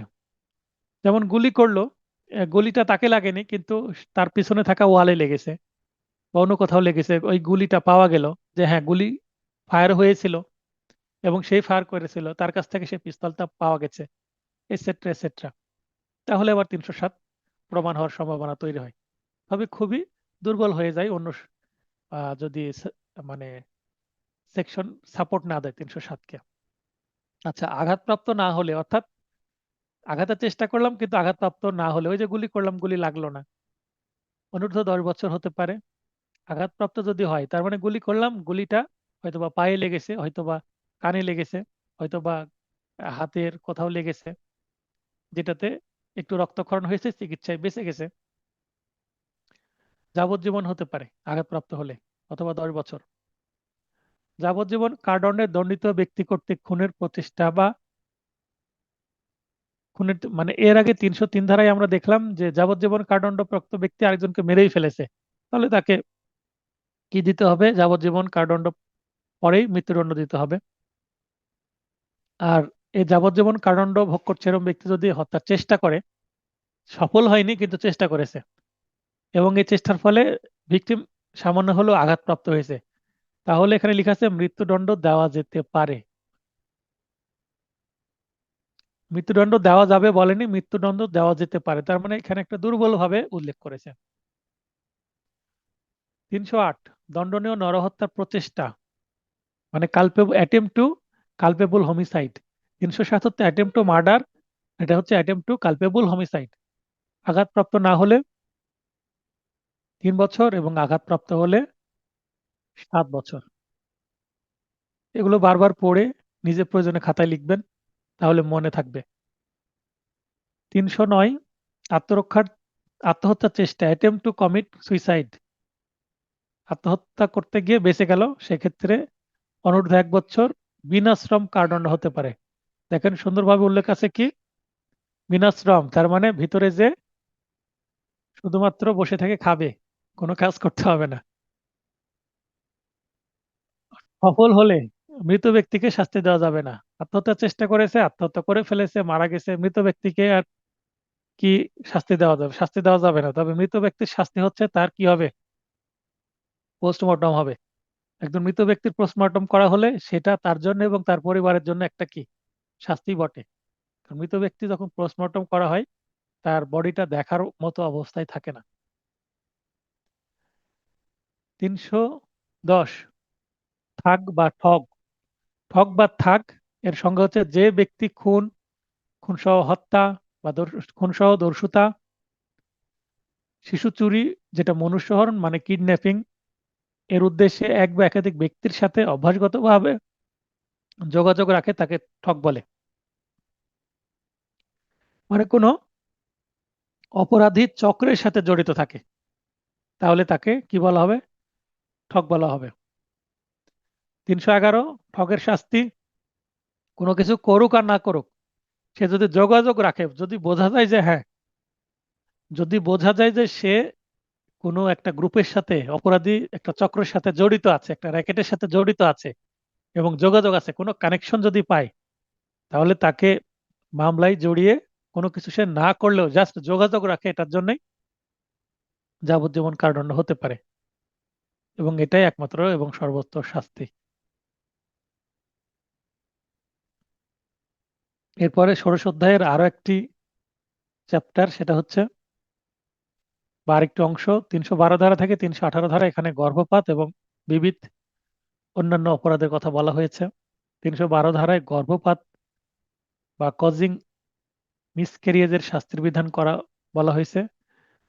যেমন গুলি করলো, গুলিটা তাকে লাগেনি কিন্তু তার পিছনে থাকা ওয়ালে লেগেছে বা অন্য কোথাও লেগেছে, ওই গুলিটা পাওয়া গেল যে হ্যাঁ গুলি ফায়ার হয়েছিল এবং সেই ফায়ার করেছিল, তার কাছ থেকে সেই পিস্তলটা পাওয়া গেছে, এটসেট্রা এটসেট্রা, তাহলে আবার 307 প্রমাণ হওয়ার সম্ভাবনা তৈরি হয়। তবে খুবই দুর্বল হয়ে যায় অন্য যদি মানে সেকশন সাপোর্ট না দেয় 307 কে। আচ্ছা, আঘাতপ্রাপ্ত না হলে, অর্থাৎ আঘাতের চেষ্টা করলাম কিন্তু আঘাতপ্রাপ্ত না হলে, ওই যে গুলি করলাম গুলি লাগলো না, অনূর্ধ্ব 10 বছর হতে পারে। আঘাতপ্রাপ্ত যদি হয় তার মানে গুলি করলাম, গুলিটা হয়তোবা পায়ে লেগেছে, হয়তোবা কানে লেগেছে, হয়তোবা হাতের কোথাও লেগেছে, যেটাতে একটু রক্তক্ষরণ হয়েছে, চিকিৎসায় বেঁচে গেছে। যাবজ্জীবন হতে পারে আঘাতপ্রাপ্ত হলে, অথবা 10 বছর। যাবজ্জীবন কারাদণ্ডে দণ্ডিত ব্যক্তি কর্তৃক খুনের প্রচেষ্টা বা খুনের মানে এর আগে 303 ধারায় আমরা দেখলাম যে যাবজ্জীবন কারাদণ্ডপ্রাপ্ত ব্যক্তি আরেকজনকে মেরেই ফেলেছে, তাহলে তাকে কি দিতে হবে? যাবজ্জীবন কারাদণ্ড পরেই মৃত্যুদণ্ড দিতে হবে। আর এই যাবজ্জীবন কারাদণ্ড ভোগ করছে এরকম ব্যক্তি যদি হত্যার চেষ্টা করে, সফল হয়নি কিন্তু চেষ্টা করেছে, এবং এই চেষ্টার ফলে ভিকটিম সামান্য হলেও আঘাতপ্রাপ্ত হয়েছে, তাহলে এখানে লেখা আছে মৃত্যুদণ্ড দেওয়া যেতে পারে। মৃত্যুদণ্ড দেওয়া যাবে বলেনি, মৃত্যুদণ্ড দেওয়া যেতে পারে, তার মানে এখানে একটা দুর্বল ভাবে উল্লেখ করেছে। 308 দণ্ডনীয় নরহত্যার প্রচেষ্টা, মানে culpable attempt to culpable homicide. 377 attempt to murder, এটা হচ্ছে অ্যাটেম্প টু কালপেবল হোমিসাইড। আঘাতপ্রাপ্ত না হলে 3 বছর এবং আঘাতপ্রাপ্ত হলে 7 বছর। এগুলো বারবার পড়ে নিজে প্রয়োজনে খাতায় লিখবেন, তাহলে মনে থাকবে। 309 আত্মরক্ষার আত্মহত্যার চেষ্টা, অ্যাটেম্প টু কমিট সুইসাইড। আত্মহত্যা করতে গিয়ে বেঁচে গেল, সেক্ষেত্রে অনূর্ধ্ব 1 বছর বিনাশ্রম কারাদণ্ড হতে পারে। দেখেন সুন্দরভাবে উল্লেখ আছে কি, বিনাশ্রম, তার মানে ভিতরে যে শুধুমাত্র বসে থেকে খাবে, কোনো কাজ করতে হবে না। সফল হলে মৃত ব্যক্তিকে শাস্তি দেওয়া যাবে না। আত্মহত্যার চেষ্টা করেছে, আত্মহত্যা করে ফেলেছে, মারা গেছে, মৃত ব্যক্তিকে আর কি শাস্তি দেওয়া যাবে? শাস্তি দেওয়া যাবে না। তবে মৃত ব্যক্তির শাস্তি হচ্ছে তার কি হবে? পোস্টমর্টম হবে। একজন মৃত ব্যক্তির পোস্টমর্টম করা হলে সেটা তার জন্য এবং তার পরিবারের জন্য একটা কি শাস্তি বটে। কারণ মৃত ব্যক্তি যখন পোস্টমর্টম করা হয়, তার বডিটা দেখার মতো অবস্থায় থাকে না। 310 থাক বা ঠগ। ঠগ বা থাক এর সংজ্ঞা হচ্ছে যে ব্যক্তি খুন, খুনসহ হত্যা বা খুনসহ দস্যুতা, শিশু চুরি যেটা মনুষ্যহরণ মানে কিডন্যাপিং এর উদ্দেশ্যে এক বা একাধিক ব্যক্তির সাথে অভ্যাসগতভাবে যোগাযোগ রাখে, তাকে ঠগ বলে। মানে কোনো অপরাধী চক্রের সাথে জড়িত থাকে, তাহলে তাকে কি বলা হবে? ঠগ বলা হবে। 311 ঠগের শাস্তি, কোনো কিছু করুক আর না করুক, সে যদি যোগাযোগ রাখে, যদি বোঝা যায় যে হ্যাঁ, যদি বোঝা যায় যে সে কোনো একটা গ্রুপের সাথে, অপরাধী একটা চক্রের সাথে জড়িত আছে, একটা র্যাকেটের সাথে জড়িত আছে এবং যোগাযোগ আছে, কোনো কানেকশন যদি পায়, তাহলে তাকে মামলায় জড়িয়ে কোনো কিছু সে না করলেও জাস্ট যোগাযোগ রাখে, এটার জন্যই যাবজ্জীবন কারাদণ্ড হতে পারে, এবং এটাই একমাত্র এবং সর্বোচ্চ শাস্তি। এরপরে ষোড়শ অধ্যায়ের আরো একটি চ্যাপ্টার, সেটা হচ্ছে বা আরেকটি অংশ, 312 ধারা থেকে 318 ধারা, এখানে গর্ভপাত এবং বিবিধ অন্যান্য অপরাধের কথা বলা হয়েছে। 312 ধারায় গর্ভপাত বা কজিং মিসক্যারিয়েজের শাস্তির বিধান করা বলা হয়েছে।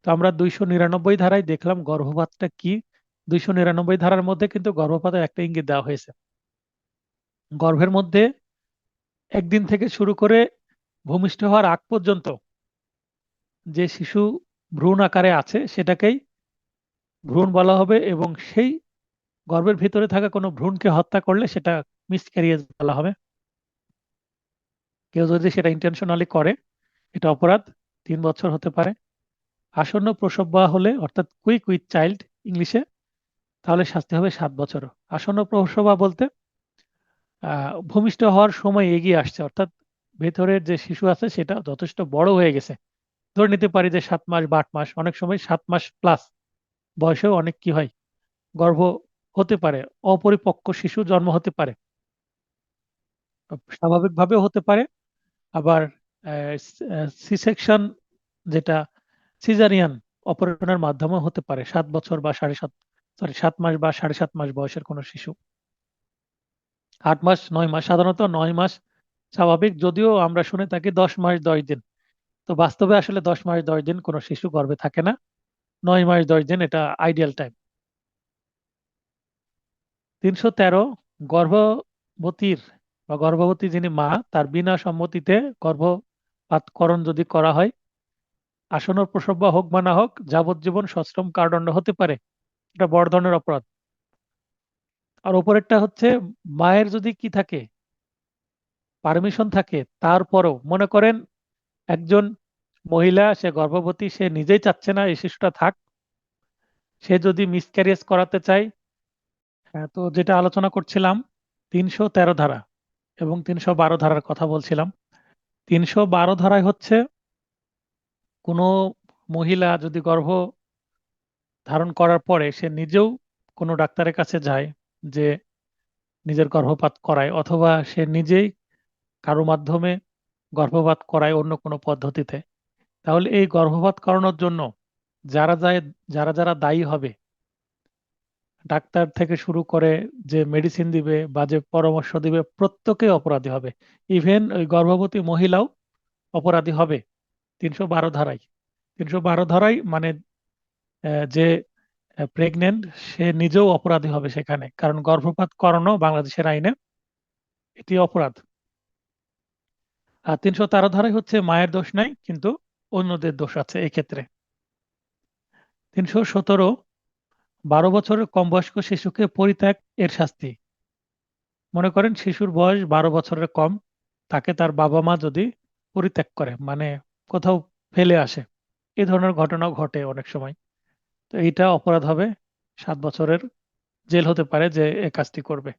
তো আমরা 299 ধারায় দেখলাম গর্ভপাতটা কি। 299 ধারার মধ্যে কিন্তু গর্ভপাতের একটা ইঙ্গিত দেওয়া হয়েছে। গর্ভের মধ্যে একদিন থেকে শুরু করে ভূমিষ্ঠ হওয়ার আগ পর্যন্ত যে শিশু ভ্রূণ আকারে আছে সেটাকেই ভ্রূণ বলা হবে, এবং সেই গর্ভের ভিতরে থাকা কোনো ভ্রূণকে হত্যা করলে সেটা মিসক্যারিয়েজ বলা হবে। কেউ যদি সেটা ইন্টেনশনালি করে, এটা অপরাধ, 3 বছর হতে পারে। আসন্ন প্রসব বা হলে, অর্থাৎ কুইক উইথ চাইল্ড ইংলিশে, তাহলে শাস্তি হবে 7 বছর। আসন্ন প্রসবা বলতে ভূমিষ্ঠ হওয়ার সময় এগিয়ে আসছে, অর্থাৎ ভেতরের যে শিশু আছে সেটা যথেষ্ট বড় হয়ে গেছে। ধরে নিতে পারি যে 7 মাস বা 8 মাস, অনেক সময় 7 মাস প্লাস বয়সেও অনেক কি হয়, গর্ভ হতে পারে, অপরিপক্ক শিশু জন্ম হতে পারে, স্বাভাবিকভাবেও হতে পারে। আবার সি সেকশন, যেটা সিজারিয়ান অপারেশনের মাধ্যমেও হতে পারে 7 বছর বা 7 মাস বা 7.5 মাস বয়সের কোনো শিশু। 8 মাস 9 মাস, সাধারণত 9 মাস স্বাভাবিক, যদিও আমরা শুনে থাকি 10 মাস 10 দিন। তো বাস্তবে আসলে 10 মাস 10 দিন কোনো শিশু গর্ভে থাকে না। 9 মাস 10 দিন এটা আইডিয়াল টাইম। 313, গর্ভবতীর বা গর্ভবতী যিনি মা তার বিনা সম্মতিতে গর্ভপাতকরণ যদি করা হয়, আসন্ন প্রসব বা হোক বা না হোক, যাবজ্জীবন সশ্রম কারাদণ্ড হতে পারে। এটা বড় ধরনের অপরাধ। আর ওপরেরটা হচ্ছে, মায়ের যদি কি থাকে, পারমিশন থাকে, তারপরও মনে করেন একজন মহিলা, সে গর্ভবতী, সে নিজেই চাচ্ছে না এই শিশুটা থাক, সে যদি মিসক্যারেজ করাতে চায়, হ্যাঁ, তো যেটা আলোচনা করছিলাম 313 ধারা এবং 312 ধারার কথা বলছিলাম। 312 ধারায় হচ্ছে, কোনো মহিলা যদি গর্ভ ধারণ করার পরে সে নিজেও কোনো ডাক্তারের কাছে যায় যে নিজের গর্ভপাত করায়, অথবা সে নিজেই কারো মাধ্যমে গর্ভপাত করায় অন্য কোনো পদ্ধতিতে, তাহলে এই গর্ভপাত করানোর জন্য যারা যায়, যারা যারা দায়ী হবে, ডাক্তার থেকে শুরু করে যে মেডিসিন দিবে বা যে পরামর্শ দিবে, প্রত্যেকেই অপরাধী হবে। ইভেন ওই গর্ভবতী মহিলাও অপরাধী হবে 312 ধারায়। 312 ধারায় মানে যে প্রেগনেন্ট সে নিজেও অপরাধী হবে সেখানে, কারণ গর্ভপাত করানো বাংলাদেশের আইনে এটি অপরাধ। আর 313 ধারায় হচ্ছে মায়ের দোষ নাই, কিন্তু অন্যদের দোষ আছে এই ক্ষেত্রে। 317, 12 বছরের কম বয়স্ক শিশুকে পরিত্যাগ এর শাস্তি। মনে করেন শিশুর বয়স 12 বছরের কম, তাকে তার বাবা মা যদি পরিত্যাগ করে, মানে কোথাও ফেলে আসে, এই ধরনের ঘটনাও ঘটে অনেক সময়, তো এইটা অপরাধ হবে, 7 বছরের জেল হতে পারে যে এ কাজটি করবে।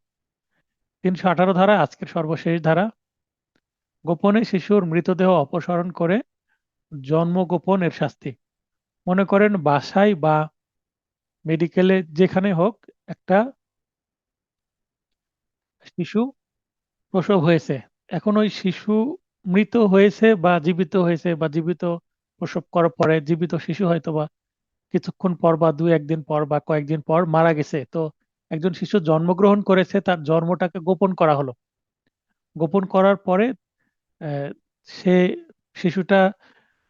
318 ধারা, আজকের সর্বশেষ ধারা, গোপনে শিশুর মৃতদেহ অপসারণ করে জন্ম গোপন এর শাস্তি। মনে করেন বাসায় বা মেডিকেলে যেখানে হোক, একটা শিশু প্রসব হয়েছে, এখন ওই শিশু মৃত হয়েছে বা জীবিত হয়েছে, বা জীবিত প্রসব করার পরে জীবিত শিশু হয়তো বা কিছুক্ষণ পর বা দু একদিন পর বা কয়েকদিন পর মারা গেছে, তো একজন শিশু জন্মগ্রহণ করেছে, তার জন্মটাকে গোপন করা হলো। গোপন করার পরে আহ, সে শিশুটা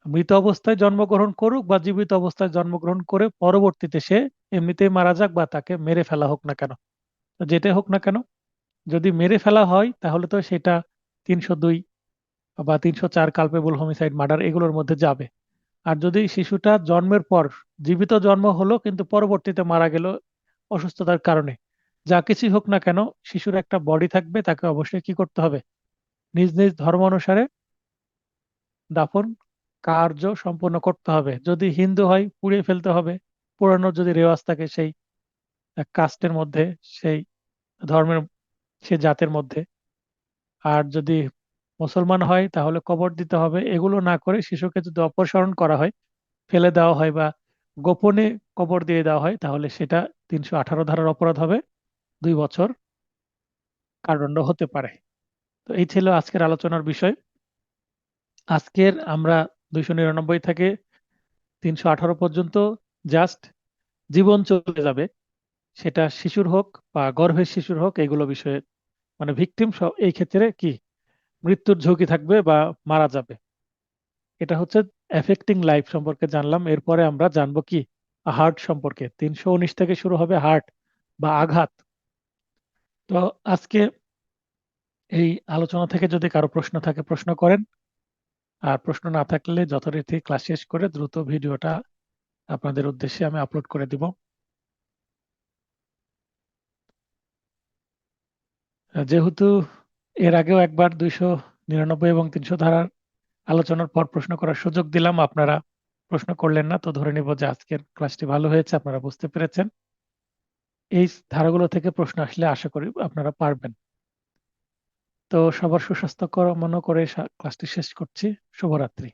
মৃত অবস্থায় জন্মগ্রহণ করুক বা জীবিত অবস্থায় জন্মগ্রহণ করে পরবর্তীতে সে এমনিতেই মারা যাক বা তাকে মেরে ফেলা হোক না কেন, তো যেটাই হোক না কেন, যদি মেরে ফেলা হয় তাহলে তো সেটা 302 বা 304 কালপেবল হোমিসাইড মার্ডার এগুলোর মধ্যে যাবে। আর যদি শিশুটা জন্মের পর জীবিত জন্ম হলো কিন্তু পরবর্তীতে মারা গেল অসুস্থতার কারণে, যা কিছুই হোক না কেন, শিশুর একটা বডি থাকবে, তাকে অবশ্যই কি করতে হবে, নিজ নিজ ধর্ম অনুসারে দাফন কার্য সম্পন্ন করতে হবে। যদি হিন্দু হয় পুড়িয়ে ফেলতে হবে, পোড়ানোর যদি রেওয়াজ থাকে সেই কাস্টের মধ্যে, সেই ধর্মের, সে জাতের মধ্যে। আর যদি মুসলমান হয় তাহলে কবর দিতে হবে। এগুলো না করে শিশুকে যদি অপসারণ করা হয়, ফেলে দেওয়া হয় বা গোপনে কবর দিয়ে দেওয়া হয়, তাহলে সেটা 318 ধারার অপরাধ হবে, 2 বছর কারাদণ্ড হতে পারে। তো এই ছিল আজকের আলোচনার বিষয়। আজকের আমরা 299 থেকে 318 পর্যন্ত জাস্ট জীবন চলে যাবে, সেটা শিশুর হোক বা গর্ভের শিশুর হোক, এগুলো বিষয়ে মানে ভিকটিম এই ক্ষেত্রে কি মৃত্যুর ঝুঁকি থাকবে বা মারা যাবে। এটা হচ্ছে এফেক্টিং লাইফ সম্পর্কে জানলাম। এরপরে আমরা জানবো কি হার্ট সম্পর্কে, 319 থেকে শুরু হবে হার্ট বা আঘাত। তো আজকে এই আলোচনা থেকে যদি কারো প্রশ্ন থাকে প্রশ্ন করেন, আর প্রশ্ন না থাকলে যথারীতি ক্লাস শেষ করে দ্রুত ভিডিওটা আপনাদের উদ্দেশ্যে আমি আপলোড করে দিব। যেহেতু এর আগেও একবার 299 এবং 300 ধারার আলোচনার পর প্রশ্ন করার সুযোগ দিলাম, আপনারা প্রশ্ন করলেন না, তো ধরে নিব যে আজকের ক্লাসটি ভালো হয়েছে, আপনারা বুঝতে পেরেছেন। এই ধারাগুলো থেকে প্রশ্ন আসলে আশা করি আপনারা পারবেন। তো সবার সুস্বাস্থ্য কামনা করে ক্লাসটি শেষ করছি। শুভরাত্রি।